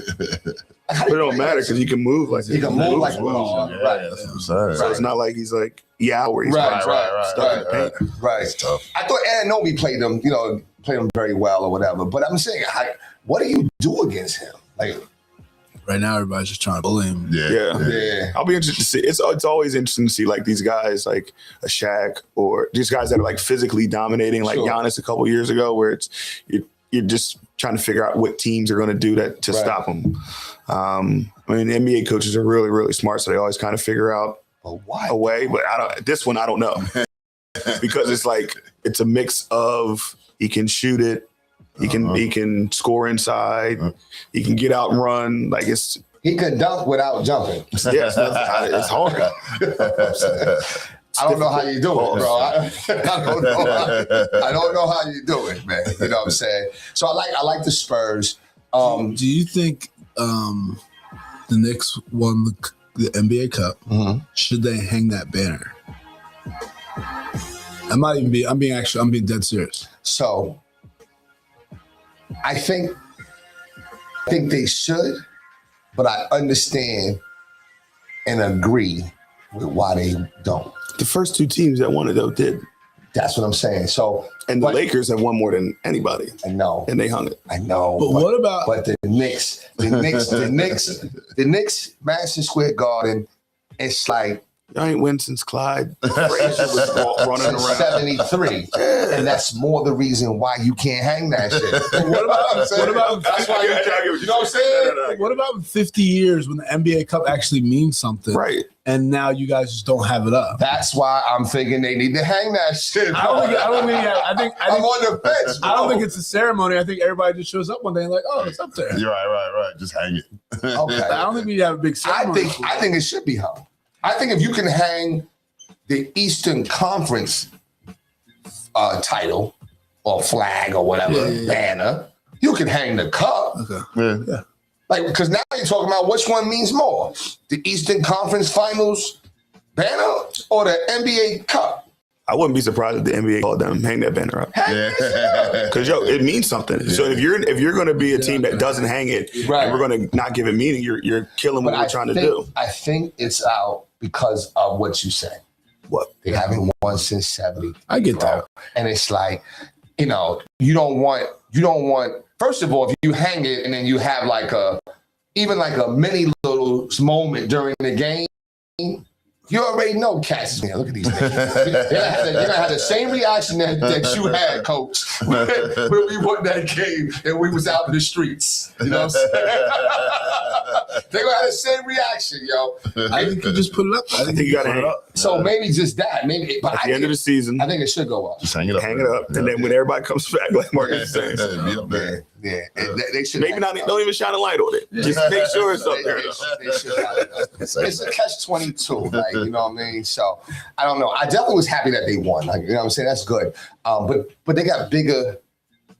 But it don't matter because he can move like He can move like well. right. That's what I'm saying. So it's not like he's like where he's Right. stuck in the paint. Right. It's tough. I thought Anunoby played him very well or whatever. But I'm saying, what do you do against him? Like Right now, everybody's just trying to bully him. yeah. I'll be interested to see. It's always interesting to see like these guys like a Shaq or these guys that are like physically dominating like Giannis a couple years ago, where it's you're just trying to figure out what teams are going to do that to stop them. I mean, the NBA coaches are really, really smart, so they always kind of figure out a way. But this one, I don't know because it's like it's a mix of he can shoot it, he can score inside, he can get out and run. Like it's He could dunk without jumping. Yeah, it's hard. I don't know how you do it, bro. I don't know how you do it, man. You know what I'm saying? So I like the Spurs. Do you think the Knicks won the NBA Cup? Mhm. Should they hang that banner? I'm being dead serious. So I think they should, but I understand and agree with why they don't. The first two teams that won it though did, That's what I'm saying. So and the but- Lakers have won more than anybody, I know. and they hung it. I know. But what about- But the Knicks, the Knicks, Madison Square Garden, it's like Y'all ain't win since Clyde Frazier was running since around. 73. And that's more the reason why you can't hang that shit. What about That's why you know what I'm saying? What about in 50 years when the NBA Cup actually means something? Right. And now you guys just don't have it up. That's why I'm thinking they need to hang that shit. I think I'm on the fence. I don't bro. think it's a ceremony. I think everybody just shows up one day and like, oh, it's up there. You're right. Just hang it. Okay. I don't think we have a big I ceremony. think it should be hung. I think if you can hang the Eastern Conference title or flag or whatever banner, you can hang the cup. Okay. Yeah. Like, because now you're talking about which one means more, the Eastern Conference Finals banner or the NBA Cup. I wouldn't be surprised if the NBA called them hang that banner up. Because it means something. So if you're going to be a team that doesn't hang it, Right. and we're going to not give it meaning, you're killing what we're trying to do. I think it's out because of what you said. What? They haven't won since 70. I get that. And it's like, you don't want, first of all, if you hang it and then you have even a mini little moment during the game, you already know cats. Man, look at these niggas. They're gonna have the same reaction that you had, coach, when we won that game and we was out in the streets. You know what I'm saying? They're gonna have the same reaction, yo. I think you just put it up. I think you got to hang it. So maybe just that. Maybe but At the end of the season, I think it should go up. Just hang it up. hang it up. And then when everybody comes back, like Marcus is saying, Be up there. Yeah. They should maybe don't even shine a light on it. Just make sure it's up there. They should have it up. It's a catch-22, like, you know what I mean? So I don't know. I definitely was happy that they won. Like, you know what I'm saying? That's good. But they got bigger, you know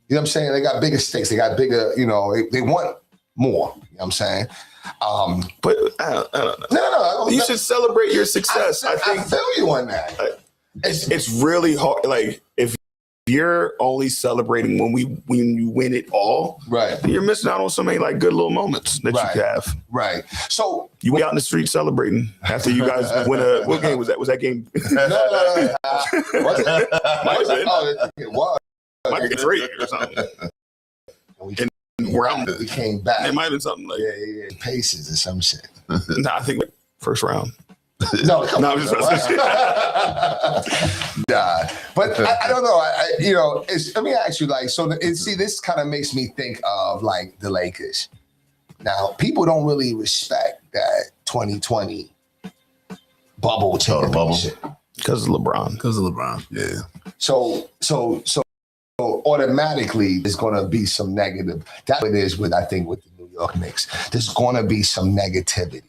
what I'm saying? They got bigger stakes. They got bigger, they want more. You know what I'm saying? But I don't know. No. You should celebrate your success. I I think feel you on that. it's really hard. Like if you're only celebrating when you win it all, Right. you're missing out on so many like good little moments that Right. you could have. Right. So You be out in the street celebrating after you guys win a. What game was that? Was that game? no. Was it? Might have been. Oh, it was. Might be 3 or something. And round. We came back. It might have been something like. Yeah. Paces or some shit. Nah, I think first round. No, come No, on. I'm just Nah, but I don't know. Let me ask you, this kind of makes me think of like the Lakers. Now, people don't really respect that 2020 bubble championship. Because of LeBron. Because of LeBron. Yeah. So automatically there's going to be some negative. That's what it is with the New York Knicks. There's going to be some negativity.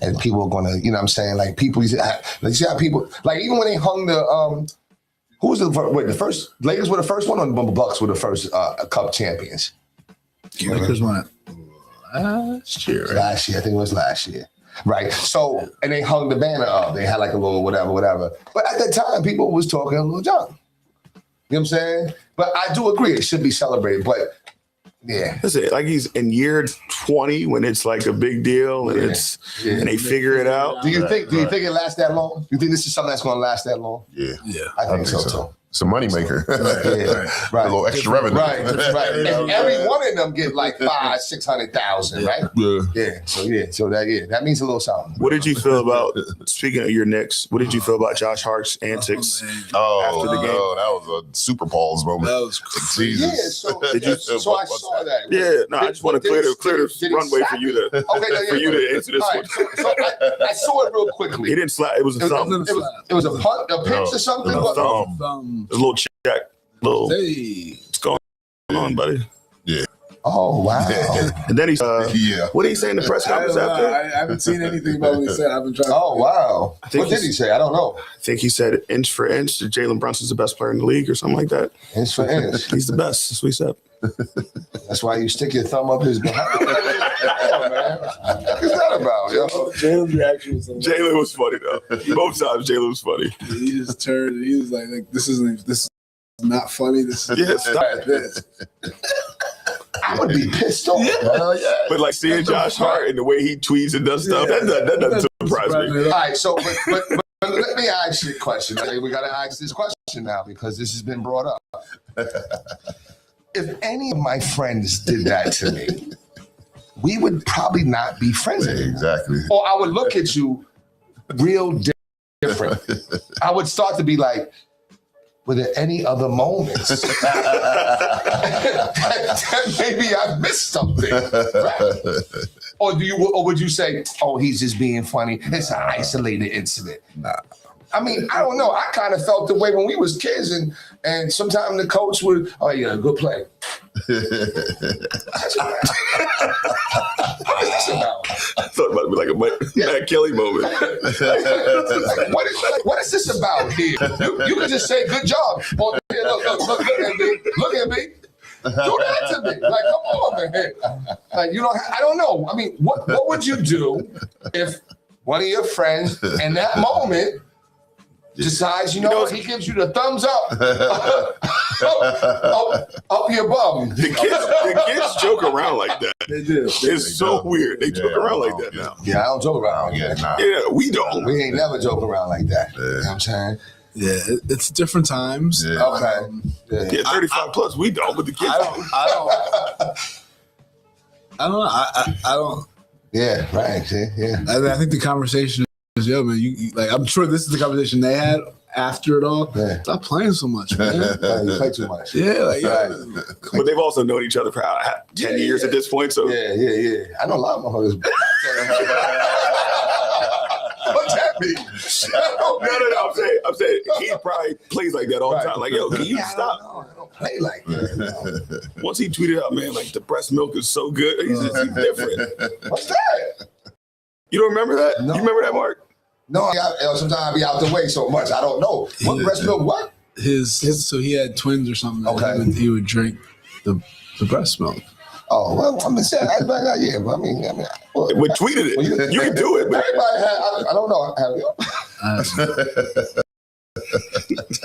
And people are gonna, you know what I'm saying? Like people, you see how people, like even when they hung who was the first, Lakers were the first one or the Bucks were the first cup champions? Lakers won it last year. Right? Last year, I think it was last year. Right. So, and they hung the banner up. They had like a little whatever. But at that time, people was talking a little junk. You know what I'm saying? But I do agree, it should be celebrated. But yeah. That's it. Like he's in year 20 when it's like a big deal and and they figure it out. Do you think it lasts that long? Do you think this is something that's going to last that long? Yeah. I think so too. It's a moneymaker. Right. A little extra revenue. Right. And every one of them get like 500,000-600,000, right? Yeah. So that means a little something. What did you feel about, speaking of your Knicks, what did you feel about Josh Hart's antics after the game? That was a Super Balls moment. That was crazy. Yeah, Jesus. so I What's saw that. Yeah, no, I just want to clear Did the he runway slap for you to Okay, to answer this All one. right, so I saw it real quickly. He didn't slap. It was a thumb. It was a punt, a pinch or something. No, What? thumb. It was a little check. Little. Hey. What's going on, buddy? Yeah. Oh, wow. And then he's Yeah. what did he say in the press conference after? I haven't seen anything about what he said. I've been trying. Oh, wow. think What did he say? I don't know. I think he said inch for inch that Jalen Brunson's the best player in the league or something like that. Inch for inch. He's the best. That's what he said. That's why you stick your thumb up his behind. Come on, man. What is that about, yo? Jalen's reaction was Jalen was funny though. Both times Jalen was funny. he just turned. He was like this is not funny. This is Yeah, stop. this. I would be pissed off. Hell yeah. But like seeing Josh Hart and the way he tweets and does stuff, that doesn't surprise me. All right, so but let me ask you a question. We got to ask this question now because this has been brought up. If any of my friends did that to me, we would probably not be friends anymore. Exactly. Or I would look at you real different. I would start to be like, were there any other moments that maybe I missed something? Right? Or would you say, oh, he's just being funny? It's an isolated incident. Nah. I mean, I don't know. I kind of felt the way when we was kids, and sometimes the coach would, oh yeah, good play. What is this about? I thought it might be like a Matt Kelly moment. What is this about here? You can just say good job. Or, here, look at me. Look at me. Do that to me. Like, come on, man. Like, I don't know. I mean, what would you do if one of your friends in that moment decides, he gives you the thumbs up, up your bum. The kids joke around like that. They do. It's so weird. They joke around like that now. Yeah, I don't joke around like that. Nah. Yeah, we don't. We ain't never joke around like that. You know what I'm saying? Yeah, it's different times. Yeah. Okay. Yeah, 35 plus, we don't, but the kids don't. I don't know. I don't. Yeah, right. See? Yeah. I think the conversation is, yo, man, you like. I'm sure this is the conversation they had after it all. Yeah. Stop playing so much, man. You play too much. Yeah, like, Right. But they've also known each other for 10 years at this point. So Yeah. I know a lot of motherfuckers. What's that mean? no. I'm saying he probably plays like that all the time. Like, yo, can you stop? I don't play like that. Once he tweeted out, man, like the breast milk is so good. He's different. What's that? You don't remember that? No. You remember that, Mark? No, sometimes I be out the way so much. I don't know. What breast milk? What? So he had twins or something. Okay. He would drink the breast milk. Oh, well, I'm just saying. Yeah, but I mean, well, We tweeted it. Well, you can do it, but everybody had. I don't know. Have you?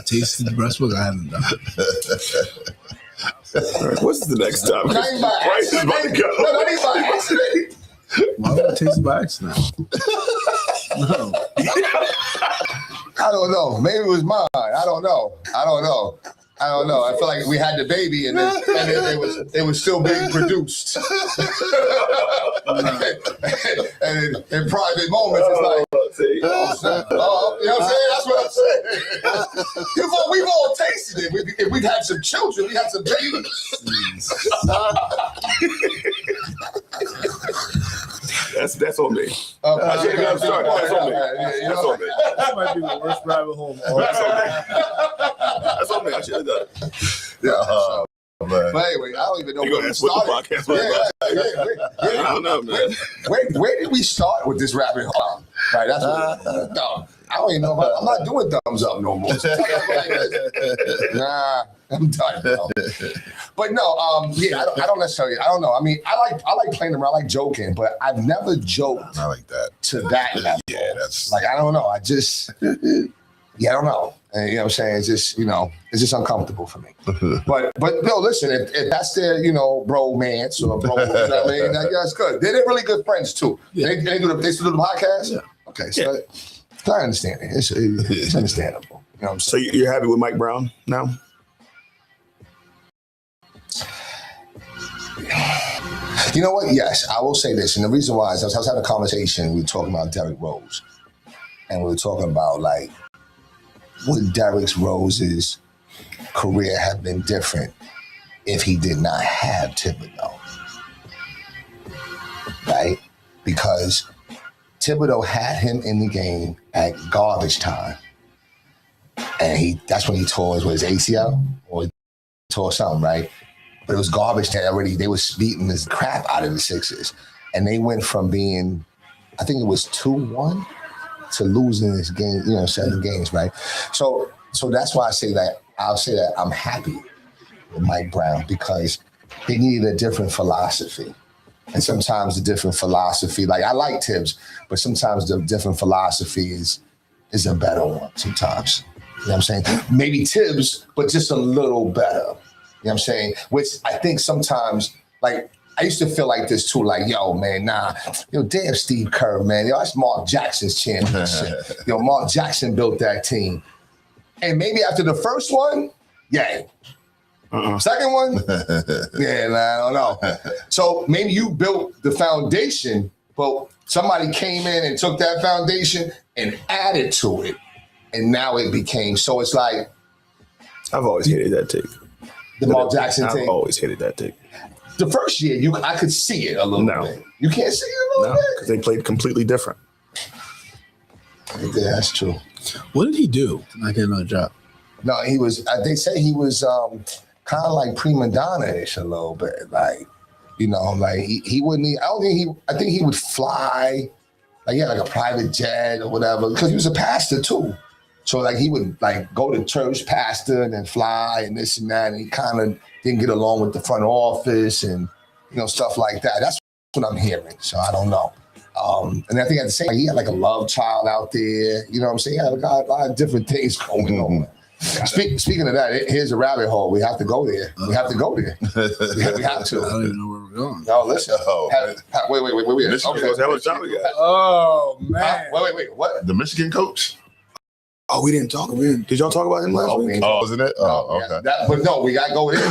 Tasted the breast milk. I haven't done it. what's the next topic? Not even by Price is about to accident. go. No, not even by accident. Why would I taste it by accident? No. I don't know. Maybe it was mine. I don't know. I feel like we had the baby and then it was still being produced. and in private moments, it's like, you know what I'm saying? That's what I'm saying. We've all tasted it. If we've had some children, we had some babies. That's on me. I should've got started. That's on me. That's on me. That might be the worst rabbit hole. That's on me. I should have done it. Yeah. Man. But anyway, I don't even know You where gonna we ask what the started. podcast was about? I don't know, man. Where did we start with this rabbit hole? Right, that's what. No, I don't even know. I'm not doing thumbs up no more. Nah, I'm done. Bro. But no, yeah, I don't necessarily. I don't know. I mean, I like playing around, I like joking, but I've never joked I like that. to that level. Yeah, that's Like I don't know. I just, yeah, I don't know. And, you know what I'm saying? It's just, it's just uncomfortable for me. But no, listen, if that's their, bromance or bro, you know what I mean? That's good. They're really good friends too. Yeah. They still do the podcast? Yeah. Okay, so I understand it. It's understandable. You know what I'm So saying? you're happy with Mike Brown now? You know what? Yes, I will say this. And the reason why is I was having a conversation. We were talking about Derrick Rose. And we were talking about, like, would Derrick Rose's career have been different if he did not have Thibodeau? Right? Because Thibodeau had him in the game at garbage time. And that's when he tore his ACL or he tore something, right? but it was garbage that they was beating this crap out of the Sixers. And they went from being, I think it was 2-1 to losing this game, 7 games, right? So that's why I'll say that I'm happy with Mike Brown, because they needed a different philosophy. And sometimes the different philosophy, like I like Tibbs, but sometimes the different philosophy is a better one sometimes. You know what I'm saying? Maybe Tibbs, but just a little better. You know what I'm saying? Which I think sometimes, like, I used to feel like this too, like, yo, man, damn Steve Kerr, man. That's Mark Jackson's championship. Mark Jackson built that team. And maybe after the first one, yeah. Second one, yeah, man, I don't know. So maybe you built the foundation, but somebody came in and took that foundation and added to it. And now it became, so it's like. I've always hated that take. The Mark Jackson take? I've always hated that take. The first year, I could see it a little bit. You can't see it a little bit? Because they played completely different. Yeah, that's true. What did he do to not get another job? No, he was, they say he was kind of like prima donna-ish a little bit. Like, like he wouldn't, I think he would fly. Like he had like a private jet or whatever, because he was a pastor too. So like he would like go to church, pastor, and then fly and this and that. And he kind of didn't get along with the front office and, stuff like that. That's what I'm hearing. So I don't know. And I think at the same time, he had like a love child out there. You know what I'm saying? He had a lot of different things going on. Speaking of that, here's a rabbit hole. We have to go there. We have to go there. We have to. I don't even know where we're going. No, listen. Wait. Okay. Oh, man. Wait. What? The Michigan coach? Oh, we didn't talk. Did y'all talk about him last week? Oh, wasn't it? Oh, okay. But no, we gotta go there.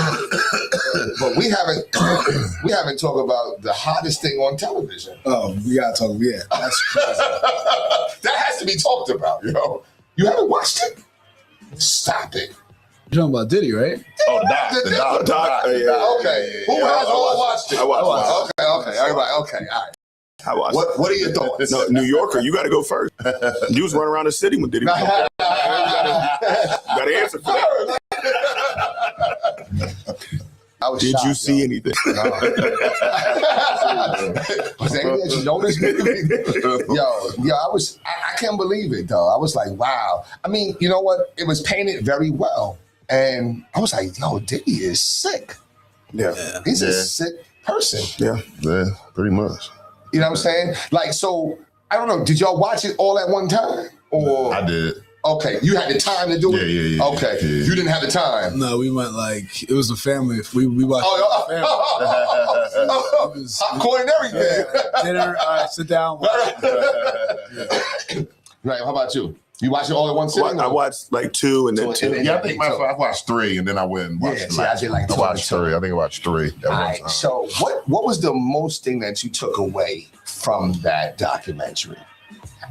But we haven't talked about the hottest thing on television. Oh, we gotta talk. Yeah, that's crazy. That has to be talked about. You haven't watched it? Stop it. You're talking about Diddy, right? Oh, the doc. Okay. Who has all watched it? I watched it. Okay. Everybody. Okay. All right. I watched it. What are your thoughts? No, New Yorker, you got to go first. You was running around the city when Diddy. You got to answer for that. Did you see anything? No. Was anything that you noticed? Yo, I can't believe it though. I was like, wow. I mean, you know what? It was painted very well. And I was like, yo, Diddy is sick. Yeah. He's a sick person. Yeah, pretty much. You know what I'm saying? Like, so, I don't know. Did y'all watch it all at one time? Or I did. Okay. You had the time to do it? Yeah. Okay. Yeah. You didn't have the time? No, we went it was a family. We watched popcorn and everything. Dinner, sit down. Right. How about you? You watch it all at one sitting? I watched like 2 and then 2. Yeah, I think I watched 3 and then I went and watched I did like 2. I watched 3. I think I watched 3. All right. So what was the most thing that you took away from that documentary?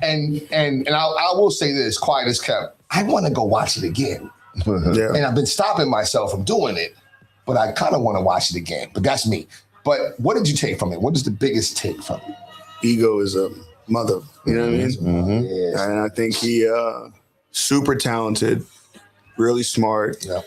And I will say this, quiet as kept. I want to go watch it again. Yeah. And I've been stopping myself from doing it, but I kind of want to watch it again. But that's me. But what did you take from it? What is the biggest take from it? Ego is a mother. You know what I mean? Mm-hmm. Yes. And I think he super talented, really smart. Yeah.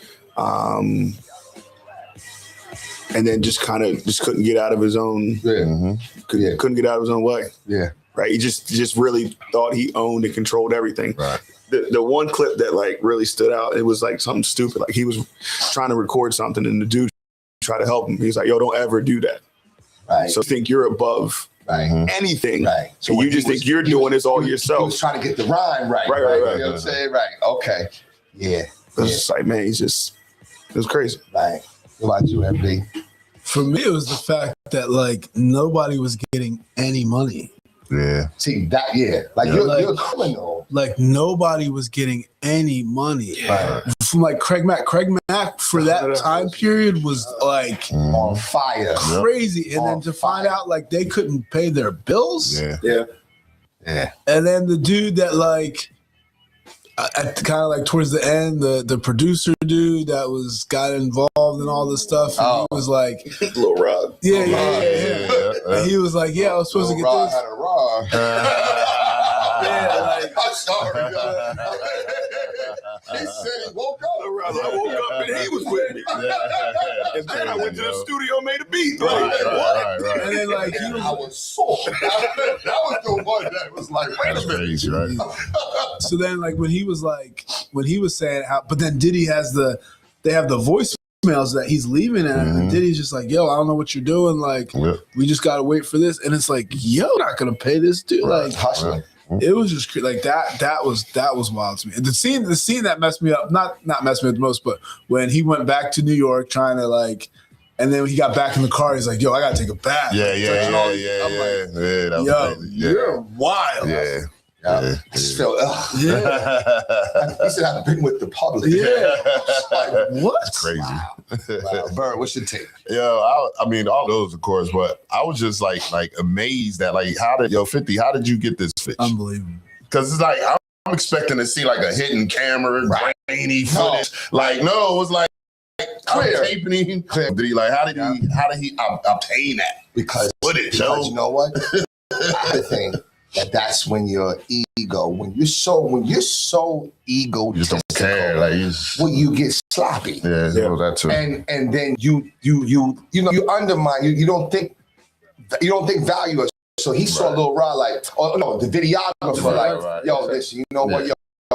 And then just couldn't get out of his own. Yeah. Couldn't get out of his own way. Yeah. Right. He just really thought he owned and controlled everything. Right. The one clip that like really stood out, it was like something stupid. Like he was trying to record something and the dude tried to help him. He's like, yo, don't ever do that. Right. So think you're above anything. Right. So you just think you're doing this all yourself. He was trying to get the rhyme right. Right. You know what I'm saying? Right. Okay. Yeah. It's just like, man, it was crazy. Right. What about you, MD? For me, it was the fact that like nobody was getting any money. Yeah. See that? Yeah. Like you're a criminal. Like nobody was getting any money. Right. From like Craig Mack for that time period was like On fire. crazy. And then to find out like they couldn't pay their bills. Yeah. Yeah. And then the dude that like kind of like towards the end, the producer dude that got involved in all this stuff. And he was like, Lil Rod. yeah. And he was like, I was supposed to get Rod this. had a rod. Yeah, like, I'm sorry. He said he woke up. I woke up and he was with me. And then I went to the studio and made a beat. Right. And then like he I was sore. That was the one that was like, wait That's a minute. crazy, right? so then like when he was saying how, but then Diddy they have the voicemails that he's leaving and Diddy's just like, yo, I don't know what you're doing. Like, we just gotta wait for this. And it's like, yo, not gonna pay this dude. Like, Hustling. it was just like that was wild to me. And the scene that messed me up, not messed me up the most, but when he went back to New York trying to like, and then when he got back in the car, he's like, yo, I gotta take a bath. Yeah. That was Yo, crazy. You're wild. Yeah. I just felt, Yeah. he said, I've been with the public. Yeah. Like, What? Crazy. wow. Bird, what's your take? Yo, I mean, all those, of course, but I was just like amazed that 50, how did you get this footage? Unbelievable. Because it's like, I'm expecting to see like a hidden camera, grainy footage. Like, no, it was like, Clear. I'm taping him. Did he how did he obtain that? Because Footage, you know what? I think that's when your ego, when you're so You just don't care. Like, when you get sloppy. yeah, that too. And then you undermine you don't think value of. So he saw Lil Rod like, oh no, the videographer like, yo, listen, you know what, yo,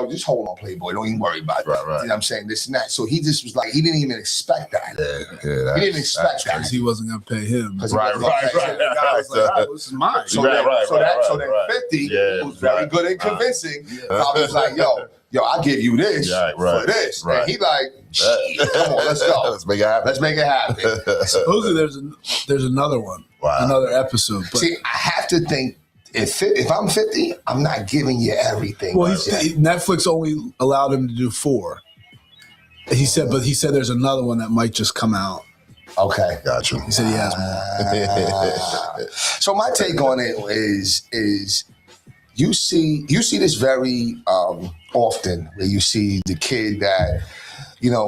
just hold on, Playboy, don't even worry about that. Right. You know what I'm saying? This and that. So he just was like, he didn't even expect that. Yeah, He didn't expect that. Because he wasn't gonna pay him. 'Cause he Right. wasn't gonna pay him. The guy was like, all right, this is mine. So Right, then right. 50 Yeah, was very right. good and convincing. I was like, yo, I'll give you this for this. Right. And he like, shit, come on, let's go. Let's make it happen. Let's make it happen. Supposedly there's another one. Wow. Another episode. But See, I have to think if I'm 50, I'm not giving you everything. well, right yet. Netflix only allowed him to do 4. He said there's another one that might just come out. Okay. Gotcha. He said he has more. So my take on it is you see this very often where you see the kid that,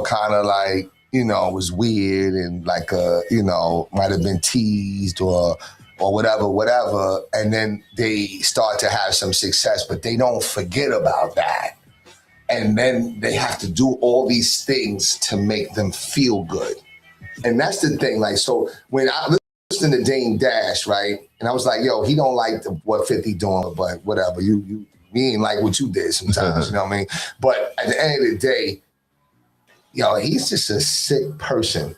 kind of like, was weird and like, might have been teased or whatever. And then they start to have some success, but they don't forget about that. And then they have to do all these things to make them feel good. And that's the thing. Like, so when I listened to Dame Dash, right? And I was like, yo, he don't like what 50 doing, but whatever. You ain't like what you did sometimes, you know what I mean? But at the end of the day, he's just a sick person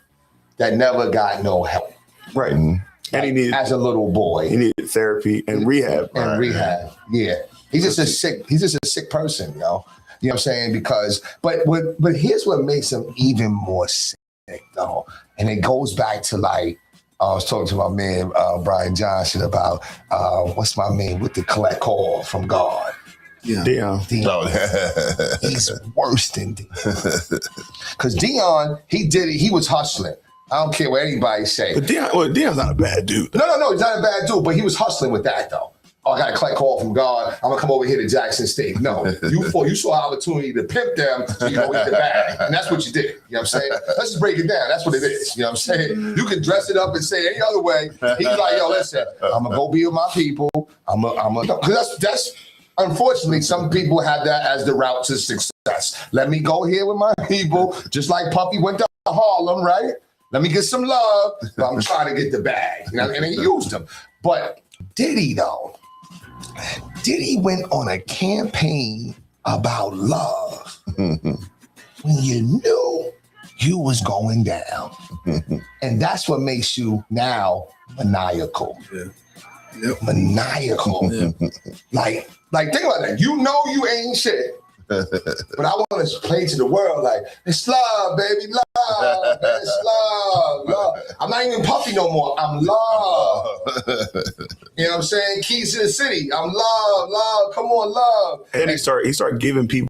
that never got no help. Right. And he needed as a little boy. He needed therapy and rehab. And rehab. Yeah. He's just a sick person, You know what I'm saying? Because but here's what makes him even more sick though. And it goes back to like I was talking to my man Brian Johnson about what's my man with the collect call from God. Yeah. Dion. He's worse than Dion. Because Dion, he did it, he was hustling. I don't care what anybody say. But Dion's not a bad dude. No, he's not a bad dude, but he was hustling with that though. Oh, I got a collect call from God. I'm gonna come over here to Jackson State. No, you saw an opportunity to pimp them so you go eat the bag. And that's what you did. You know what I'm saying? Let's just break it down. That's what it is. You know what I'm saying? You can dress it up and say it any other way. He's like, yo, listen, I'm gonna go be with my people. Because that's unfortunately, some people have that as the route to success. Let me go here with my people, just like Puffy went to Harlem, right? Let me get some love, but I'm trying to get the bag. And he used them. But Diddy, though, Diddy went on a campaign about love when you knew you was going down. And that's what makes you now maniacal. Yeah. Yep. Maniacal. Yeah. Like think about that. You know you ain't shit. But I want to play to the world like, it's love, baby, love, it's love. I'm not even Puffy no more. I'm love. You know what I'm saying? Keys to the City. I'm love. Come on, love. And he started giving people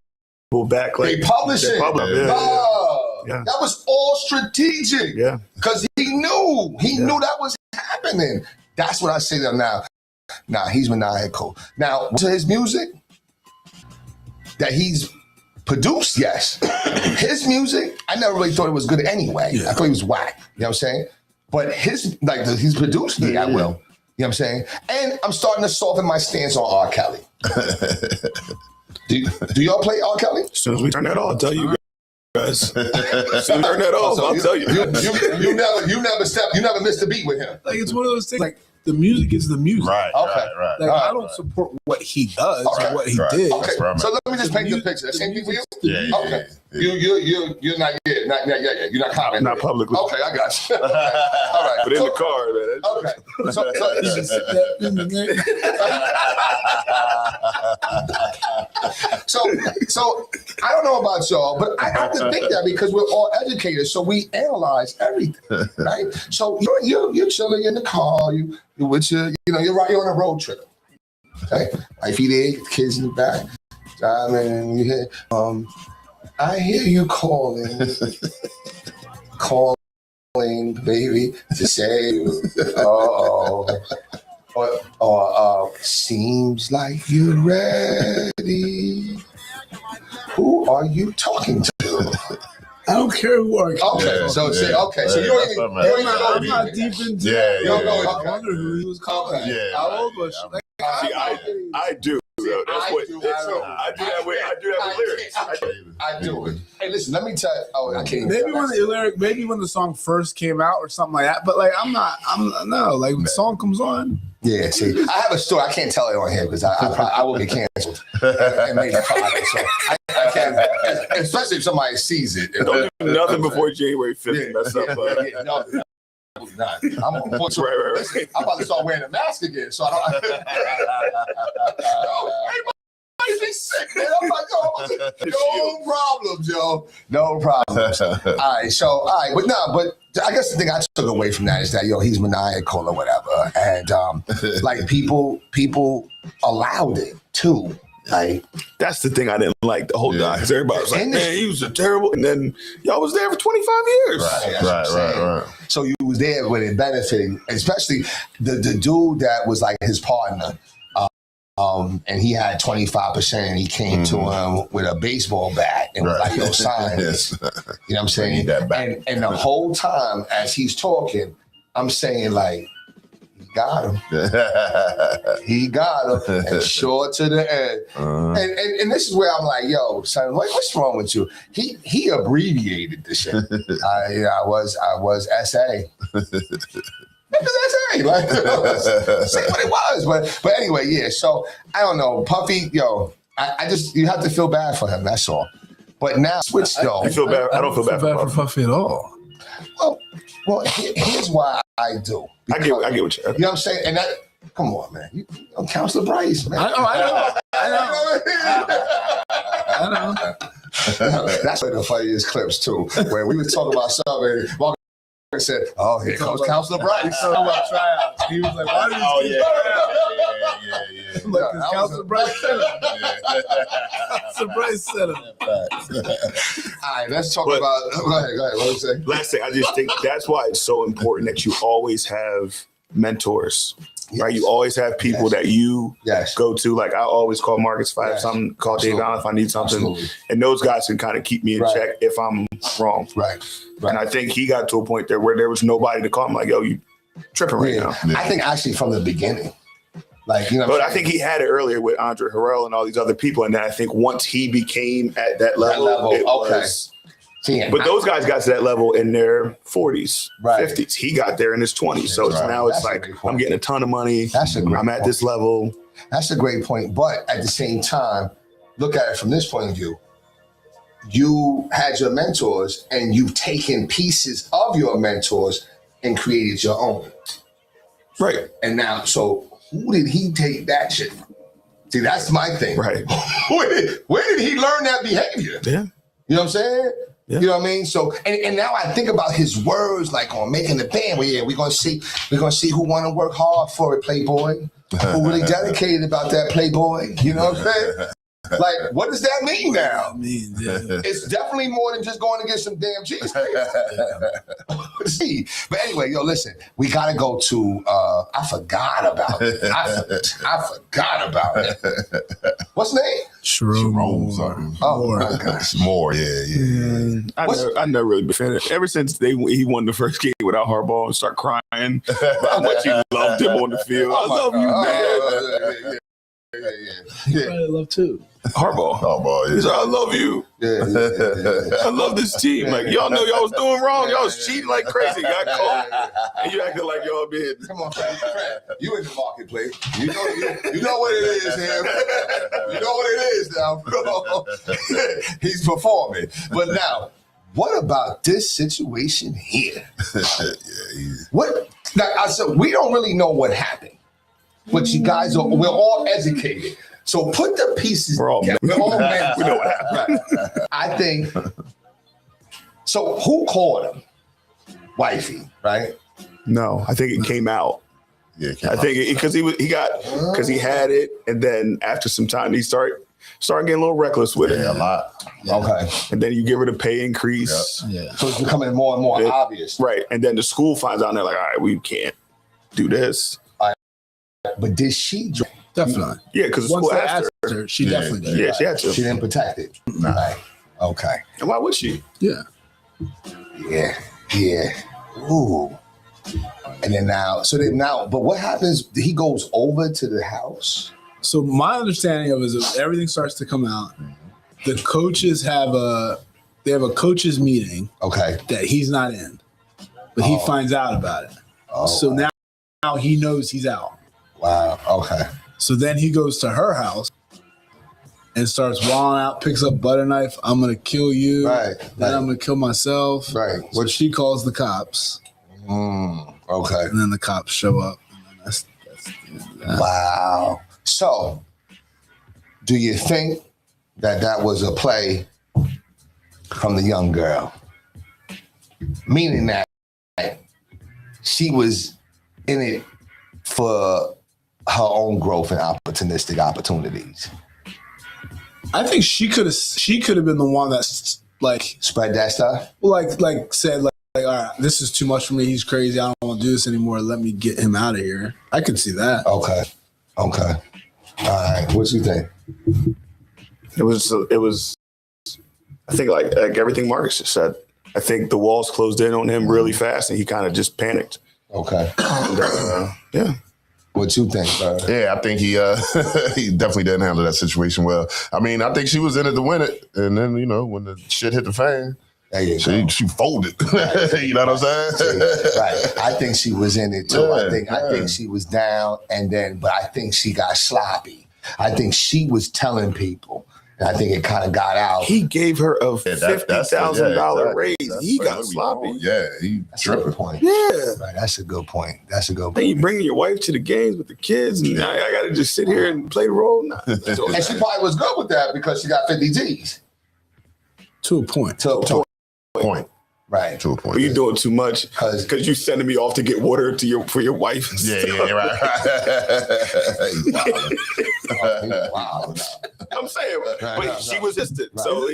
back. Like, they publishing. Love. Yeah. That was all strategic. Yeah. Because he knew that was happening. That's what I say to him now. Nah, he's maniacal. Now, to his music, that he's produced, yes. His music, I never really thought it was good anyway. Yeah. I thought he was whack. You know what I'm saying? But he's produced me at will. You know what I'm saying? And I'm starting to soften my stance on R. Kelly. Do y'all play R. Kelly? As soon as we turn that off, I'll tell you guys. As soon as we turn that off, I'll tell you. You never missed a beat with him. Like it's one of those things. Like the music is the music. Right. Okay. Right. Like I don't support what he does or what he Right. did. Okay, Right. so let me just paint the picture. Same thing for you? Yeah. Okay. You're not yet. Not yet. You're not commenting. Not publicly. Okay, I got you. All right. But in the car, man. Okay. So I don't know about y'all, but I have to think that because we're all educators, so we analyze everything, right? So you're chilling in the car, you with your, you're on a road trip. Okay, wifey there, kids in the back, driving, and you hear, I hear you calling, baby, to say, or seems like you're ready. Who are you talking to? I don't care who are. Okay, so you don't even I'm not deep into. Yeah, yeah. I wonder who he was calling. Yeah. How old was she? Like, See, I do. Though. That's I what do. I do that with lyrics. I do it. Hey, listen, let me tell you. Oh, I can't. maybe when the song first came out or something like that. But like, when the song comes on. Yeah, see, I have a story. I can't tell it on here because I will get canceled and made private. So I can't, especially if somebody sees it. Don't do nothing before January 5th. Yeah, Mess up. no, not. I'm Right. I'm about to start wearing a mask again, so I don't. Everybody be sick, man. I'm like, no problems, yo. No problems. All right, but I guess the thing I took away from that is that he's maniacal or whatever, and like people allowed it too. Like That's the thing I didn't like the whole time. Because everybody was like, man, he was a terrible. And then y'all was there for 25 years. Right. So you was there when it benefited, especially the dude that was like his partner. And he had 25% and he came to him with a baseball bat and was like, yo, sign this. You know what I'm saying? need that back. And the whole time as he's talking, I'm saying like, he got him. He got him. And short to the end. And this is where I'm like, yo, son, what's wrong with you? He abbreviated the shit. I was SA. That's like, say what it was, but anyway, yeah. So I don't know, Puffy. I just you have to feel bad for him. That's all. But now switch though. You feel bad? I don't feel bad for Puffy at all. Well, here's why I do. I get what you. You know what I'm saying? And that, come on, man. Counselor Bryce, man. I know. That's one of the funniest clips too, where we were talking about something. I said, "Oh, here comes Counselor Bryce." About tryouts. He was like, "Why did you Yeah. Like, because Counselor Bryce said it. Counselor Bryce said it. All right, let's talk about. Go ahead. What was you say? Last thing, I just think that's why it's so important that you always have mentors. Yes. Right, you always have people that you go to. Like I always call Marcus if I have something, call Dave Allen if I need something, and those guys can kind of keep me in check if I'm wrong. Right. And I think he got to a point there where there was nobody to call him. Like, yo, you tripping right now. I think actually from the beginning, like But I think he had it earlier with Andre Harrell and all these other people, and then I think once he became at that level, it was. But those guys got to that level in their 40s, 50s. He got there in his 20s. So now it's like, I'm getting a ton of money. I'm at this level. That's a great point. But at the same time, look at it from this point of view. You had your mentors and you've taken pieces of your mentors and created your own. Right. And now, so who did he take that shit from? See, that's my thing. Right. Where did he learn that behavior? Yeah. You know what I'm saying? Yeah. You know what I mean? So, and now I think about his words, like on making the band. Well, yeah, we're gonna see who want to work hard for it, Playboy. Who really dedicated about that, Playboy? You know what I'm saying? Like, what does that mean now? It's definitely more than just going to get some damn cheesecake. See, but anyway, listen, we gotta go to. I forgot about it. I forgot about it. What's the name? Jerome something. Oh my gosh, More. Yeah. I never really been a fan of it. Ever since he won the first game without Harbaugh and start crying about how much he loved him on the field. I love you, man. Yeah. I love too. Harbaugh. Oh boy, He's like, I love you. Yeah. I love this team. Like, y'all know y'all was doing wrong. Y'all was cheating like crazy. Got caught. And you acting like y'all been. Come on, Fred. You in the marketplace. You know what it is here. You know what it is now, bro. He's performing. But now, what about this situation here? What? Now, I said we don't really know what happened, but you guys we're all educated. So put the pieces. We're all men. We're all men. We know what happened. Right. I think. So who called him? Wifey, right? No, I think it came out. Yeah, I think because he had it, and then after some time he started getting a little reckless with it. a lot. Okay. And then you give her the pay increase. Yeah. So it's becoming more and more obvious. Right. And then the school finds out and they're like, all right, we can't do this. But did she? Definitely. Yeah, because the Once school they asked her. her, she definitely did. Yeah, she had to. She didn't protect it. Right. Okay. And why would she? Yeah. Yeah. Yeah. Ooh. And then now, but what happens? He goes over to the house. So my understanding of it is if everything starts to come out, the coaches have a coaches meeting Okay. that he's not in, but he finds out about it. Oh, So now he knows he's out. wow. Okay. So then he goes to her house and starts walling out, picks up butter knife. I'm gonna kill you. Right. Then I'm gonna kill myself. Right. So she calls the cops, Okay. and then the cops show up. And then that's Wow. So, do you think that was a play from the young girl? Meaning that she was in it for her own growth and opportunistic opportunities. I think she could have been the one that's like Spread that stuff? said all right, this is too much for me. He's crazy. I don't want to do this anymore. Let me get him out of here. I could see that. Okay. All right. What you think? It was I think like everything Marcus just said. I think the walls closed in on him really fast and he kind of just panicked. Okay. And, yeah. What you think, bro? Yeah, I think he he definitely didn't handle that situation well. I mean, I think she was in it to win it, and then when the shit hit the fan, There you go. she folded. You know what I'm saying? Right. I think she was in it too. I Yeah. think she was down, but I think she got sloppy. I think she was telling people, and I think it kind of got out. He gave her a That's $50,000 raise. He got what we sloppy. want. Yeah, he That's a good tripping. point. Yeah. Right. That's a good point. Then you bringing your wife to the games with the kids, and I got to just sit here and play the role. Nah. And she probably was good with that because she got 50 G's. To a point. To Point right. to a point. But you doing too much 'Cause- because you sending me off to get water for your wife. Yeah, right. Wow. I'm saying, but she was distant. Right. So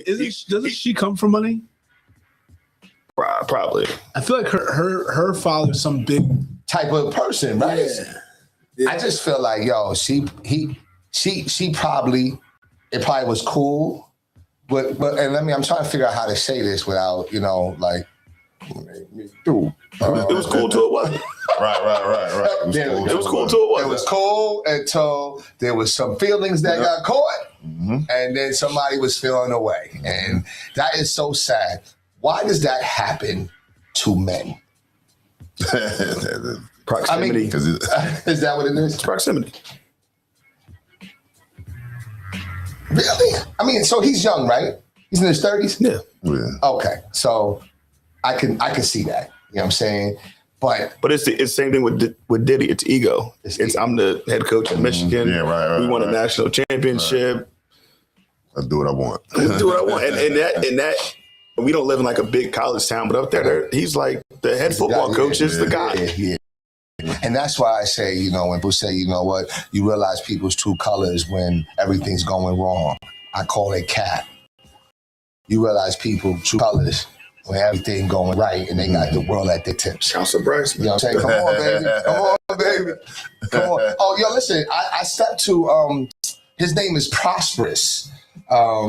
Doesn't she come from money? probably. I feel like her father's some big Type of person, right? Yeah. I just feel like, she probably, it probably was cool. But I'm trying to figure out how to say this without, It was cool till it wasn't. Right. It was cool till it wasn't. It was cool until there was some feelings that got caught, and then somebody was feeling away, and that is so sad. Why does that happen to men? Proximity. Because Is that what it is? Proximity. Really? I mean, so he's young, right? He's in his 30s. Yeah. Okay, so I can see that. You know what I'm saying? But But it's the same thing with Diddy. It's ego. It's I'm the head coach at Michigan. Yeah, right, We won a right. national championship. I do what I want. Do what I want. And that we don't live in like a big college town, but up there he's like the head football coach is the guy. Yeah. And that's why I say, when people say, you realize people's true colors when everything's going wrong. I call it cat. You realize people's true colors when everything going right and they got the world at their tips. Council Bryce. You know what I'm saying? Come on, baby. Come on, baby. Come on. Oh, yo, listen, I stepped to, his name is Prosperous.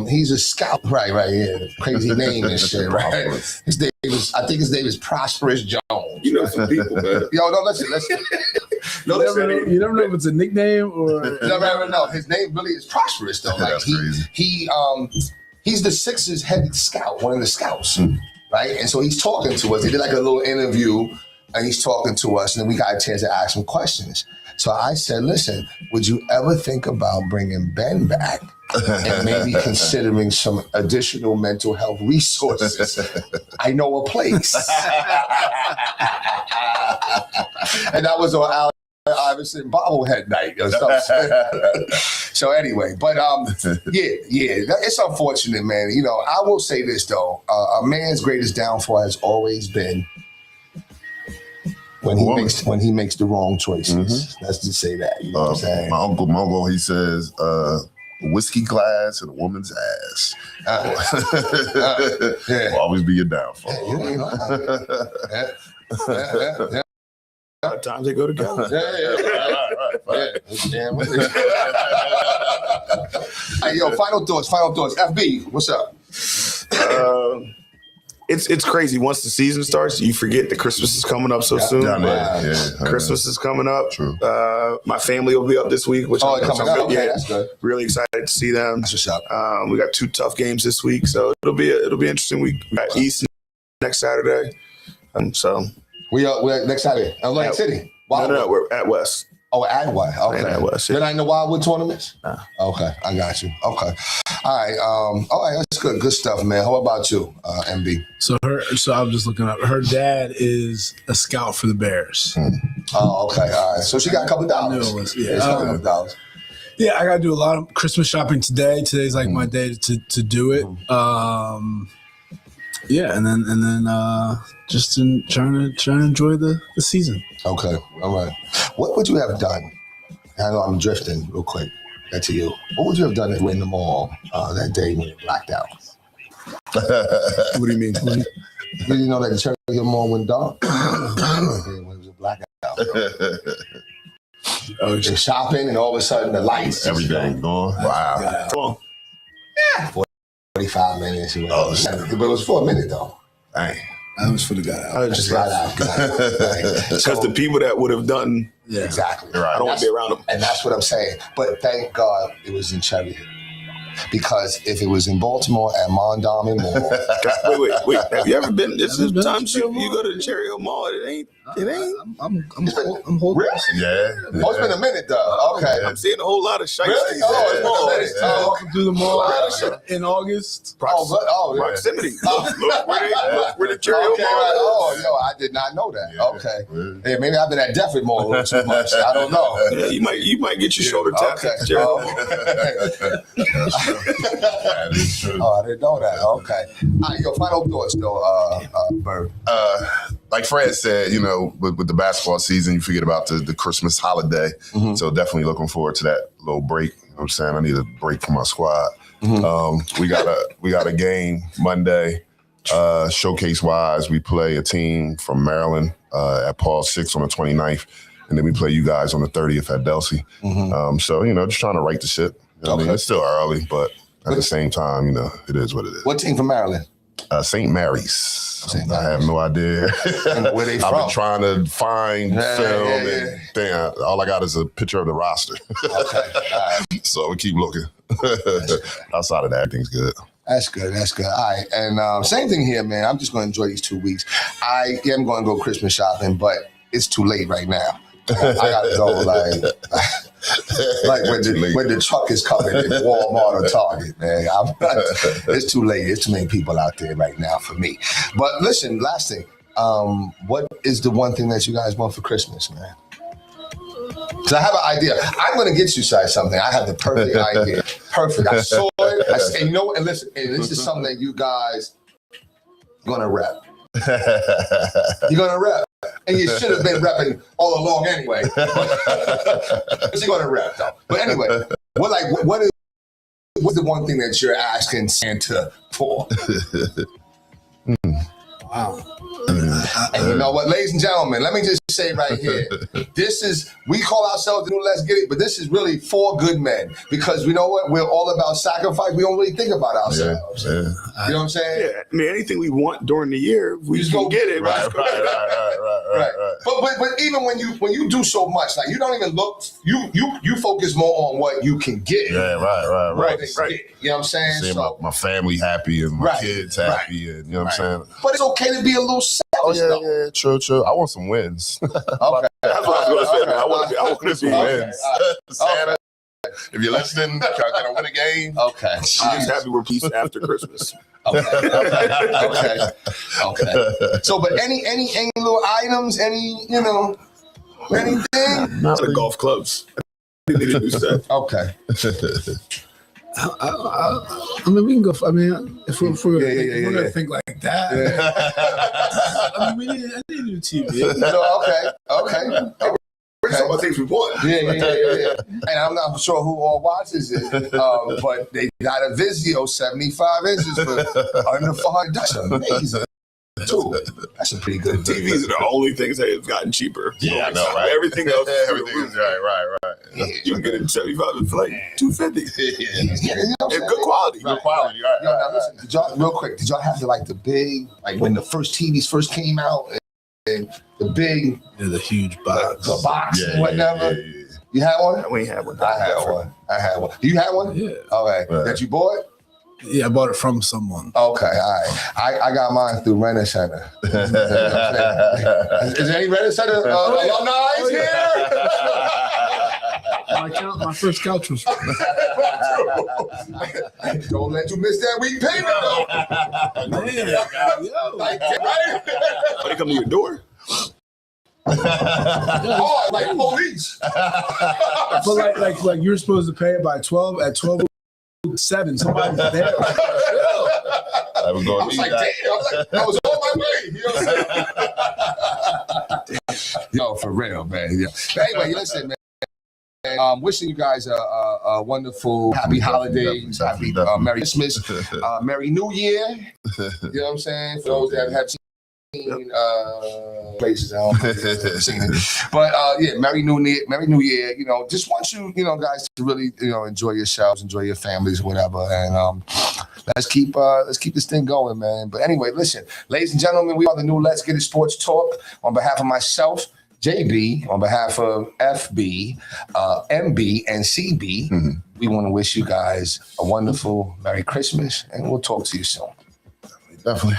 He's a scout. Right, yeah. Crazy name and shit, right? I think his name is Prosperous Jones. You know some people, man. Yo, no, listen. No, listen. You never know if it's a nickname or. You never know. His name really is Prosperous, though. Like That's crazy. He's the Sixers head scout, one of the scouts, right? And so he's talking to us. They did like a little interview, and he's talking to us, and then we got a chance to ask him questions. So I said, listen, would you ever think about bringing Ben back and maybe considering some additional mental health resources? I know a place. And that was on Allen Iverson bobblehead night or something. So anyway, but it's unfortunate, man. You know, I will say this though: a man's greatest downfall has always been when he makes the wrong choices. Let's just say that. You know what I'm saying? My uncle Mogo, he says, whiskey glass and a woman's ass. Yeah. Will always be your downfall. You ain't lying. Yeah. A lot of times they go together. Right. Damn. Hey, yo, final thoughts. FB, what's up? It's crazy. Once the season starts, you forget that Christmas is coming up so soon. Christmas is coming up. True. My family will be up this week, which I'm coming up. Okay, that's good. really excited to see them. That's what's up. We got 2 tough games this week, so it'll be an interesting week. We got East next Saturday, so We're next Saturday, Atlantic City. no, we're at West. Oh, at what? Okay. At West, yeah. Then I know Wildwood tournaments. Nah. Okay, I got you. Okay, all right. That's good stuff, man. How about you, MB? So I'm just looking up. Her dad is a scout for the Bears. Oh, okay, all right. So she got a couple dollars. Yeah. It's a couple dollars. Yeah, I got to do a lot of Christmas shopping today. Today's like my day to do it. Yeah, and then just trying to enjoy the season. Okay, all right. What would you have done? I know I'm drifting real quick. That to you. What would you have done if you were in the mall that day when you blacked out? What do you mean? You didn't know that the Cherry Hill Mall went dark? When it was a blackout. You're shopping and all of a sudden the lights. Everything going. Wow. Come on. 45 minutes. But it was for a minute though. Dang. That was for the guy. I just Right out. because the people that would have done, Exactly. Right. I don't want to be around them. And that's what I'm saying. But thank God it was in Cherry Hill. Because if it was in Baltimore at Mondawmin Mall, Wait. Have you ever been? This is been to times you Cherry Hill go to the Cherry Hill Mall. It ain't. I'm holding. really? Yeah. Oh, it's been a minute though. Okay. I'm seeing a whole lot of shites. Really? Oh, it's been a minute. Oh, Walking through the mall in August. yeah. Proximity. Look where the Cherry Hill Okay, Mall right. is. Oh, yo, I did not know that. Yeah. Okay. Yeah, maybe I've been at Defford Mall a little too much. I don't know. Yeah, you might get your shoulder tapped. Okay. at the Cherry Hill Mall. That is true. Oh, I didn't know that. Okay. All right, your final thoughts, though, Bird. Like Fred said, you know, with the basketball season, you forget about the Christmas holiday. So definitely looking forward to that little break. You know what I'm saying? I need a break from my squad. We got a game Monday. Showcase wise, we play a team from Maryland at Paul 6 on the 29th. And then we play you guys on the 30th at Delsey. So, you know, just trying to right the ship. You know what I mean? It's still early, but at the same time, you know, it is what it is. What team from Maryland? St. Mary's. St. I have no idea. And where they I've from? been trying to find film and damn, all I got is a picture of the roster. Okay. All right. So we keep looking. Outside of that, everything's good. That's good. All right. And same thing here, man. I'm just going to enjoy these 2 weeks. I am going to go Christmas shopping, but it's too late right now. I got to go like when the truck is coming in Walmart or Target, man. It's too late. There's too many people out there right now for me. But listen, last thing. What is the one thing that you guys want for Christmas, man? Because I have an idea. I'm going to get you guys something. I have the perfect idea. Perfect. I saw it. I said, you know what? And listen, this is something that you guys going to rep. You're going to rep. And you should have been repping all along anyway. But you're going to rep, though. But anyway, what's the one thing that you're asking Santa for? Wow. And you know what, ladies and gentlemen, let me just say right here, we call ourselves the new Let's Get It, but this is really for good men, because we know what, we're all about sacrifice. We don't really think about ourselves. Yeah. You know what I'm saying? Yeah, I mean, anything we want during the year, we just can go get it. Right. But even when you do so much, like you don't even look, you focus more on what you can get. Yeah, right. Right. You know what I'm saying? Seeing So, my family happy and my Right, kids happy, and you know what I'm saying. but it's okay to be a little selfish. Yeah, true. I want some wins. Okay. That's what I was going to say, man. I want to some be wins. Santa, if you're listening, can I win a game? Okay. I'm just happy we're peace after Christmas. Okay. So, but any little items, anything? Not the golf clubs. I think they need a new set. Okay. I mean, we can go. I mean, if we're gonna think like that, I mean, I need a new TV. So, okay. We're talking about things we want. Yeah. And I'm not sure who all watches it, but they got a Vizio 75 inches for under $400. That's amazing. Too. That's a pretty good TVs are the only things that have gotten cheaper. Yeah, I know, right? Everything else, Everything is right. You can get it in 75 for like $250. Yeah, you know what I'm It's saying? good quality. Good quality, right? Yo, now listen, did y'all have the big, like when the first TVs first came out and the big, The huge box. the box and Yeah. whatever? You had one? We ain't had one. I had one. You had one? Yeah. Okay. Right. That you bought? Yeah, I bought it from someone. Okay, all right. I got mine through Renner Center. Is there any Renner Center alumni here? My first couch was. Don't let you miss that week payment though. Like, right? They come to your door. Oh, like police. But like you're supposed to pay it by 12 at 12:07. Somebody's there. I was I going was to like, need damn. I was on my way. You know what I'm saying? Yo, for real, man. Yeah. But anyway, listen, man. Wishing you guys a wonderful, happy holidays, happy Merry Christmas, Merry New Year. You know what I'm saying? For those that have seen places, I don't know if they've seen it. But yeah, Merry New Year. You know, just want you guys to really, enjoy yourselves, enjoy your families, whatever, and let's keep this thing going, man. But anyway, listen, ladies and gentlemen, we are the new Let's Get It Sports Talk. On behalf of myself, JB, on behalf of FB, MB, and CB, we want to wish you guys a wonderful Merry Christmas, and we'll talk to you soon. Definitely.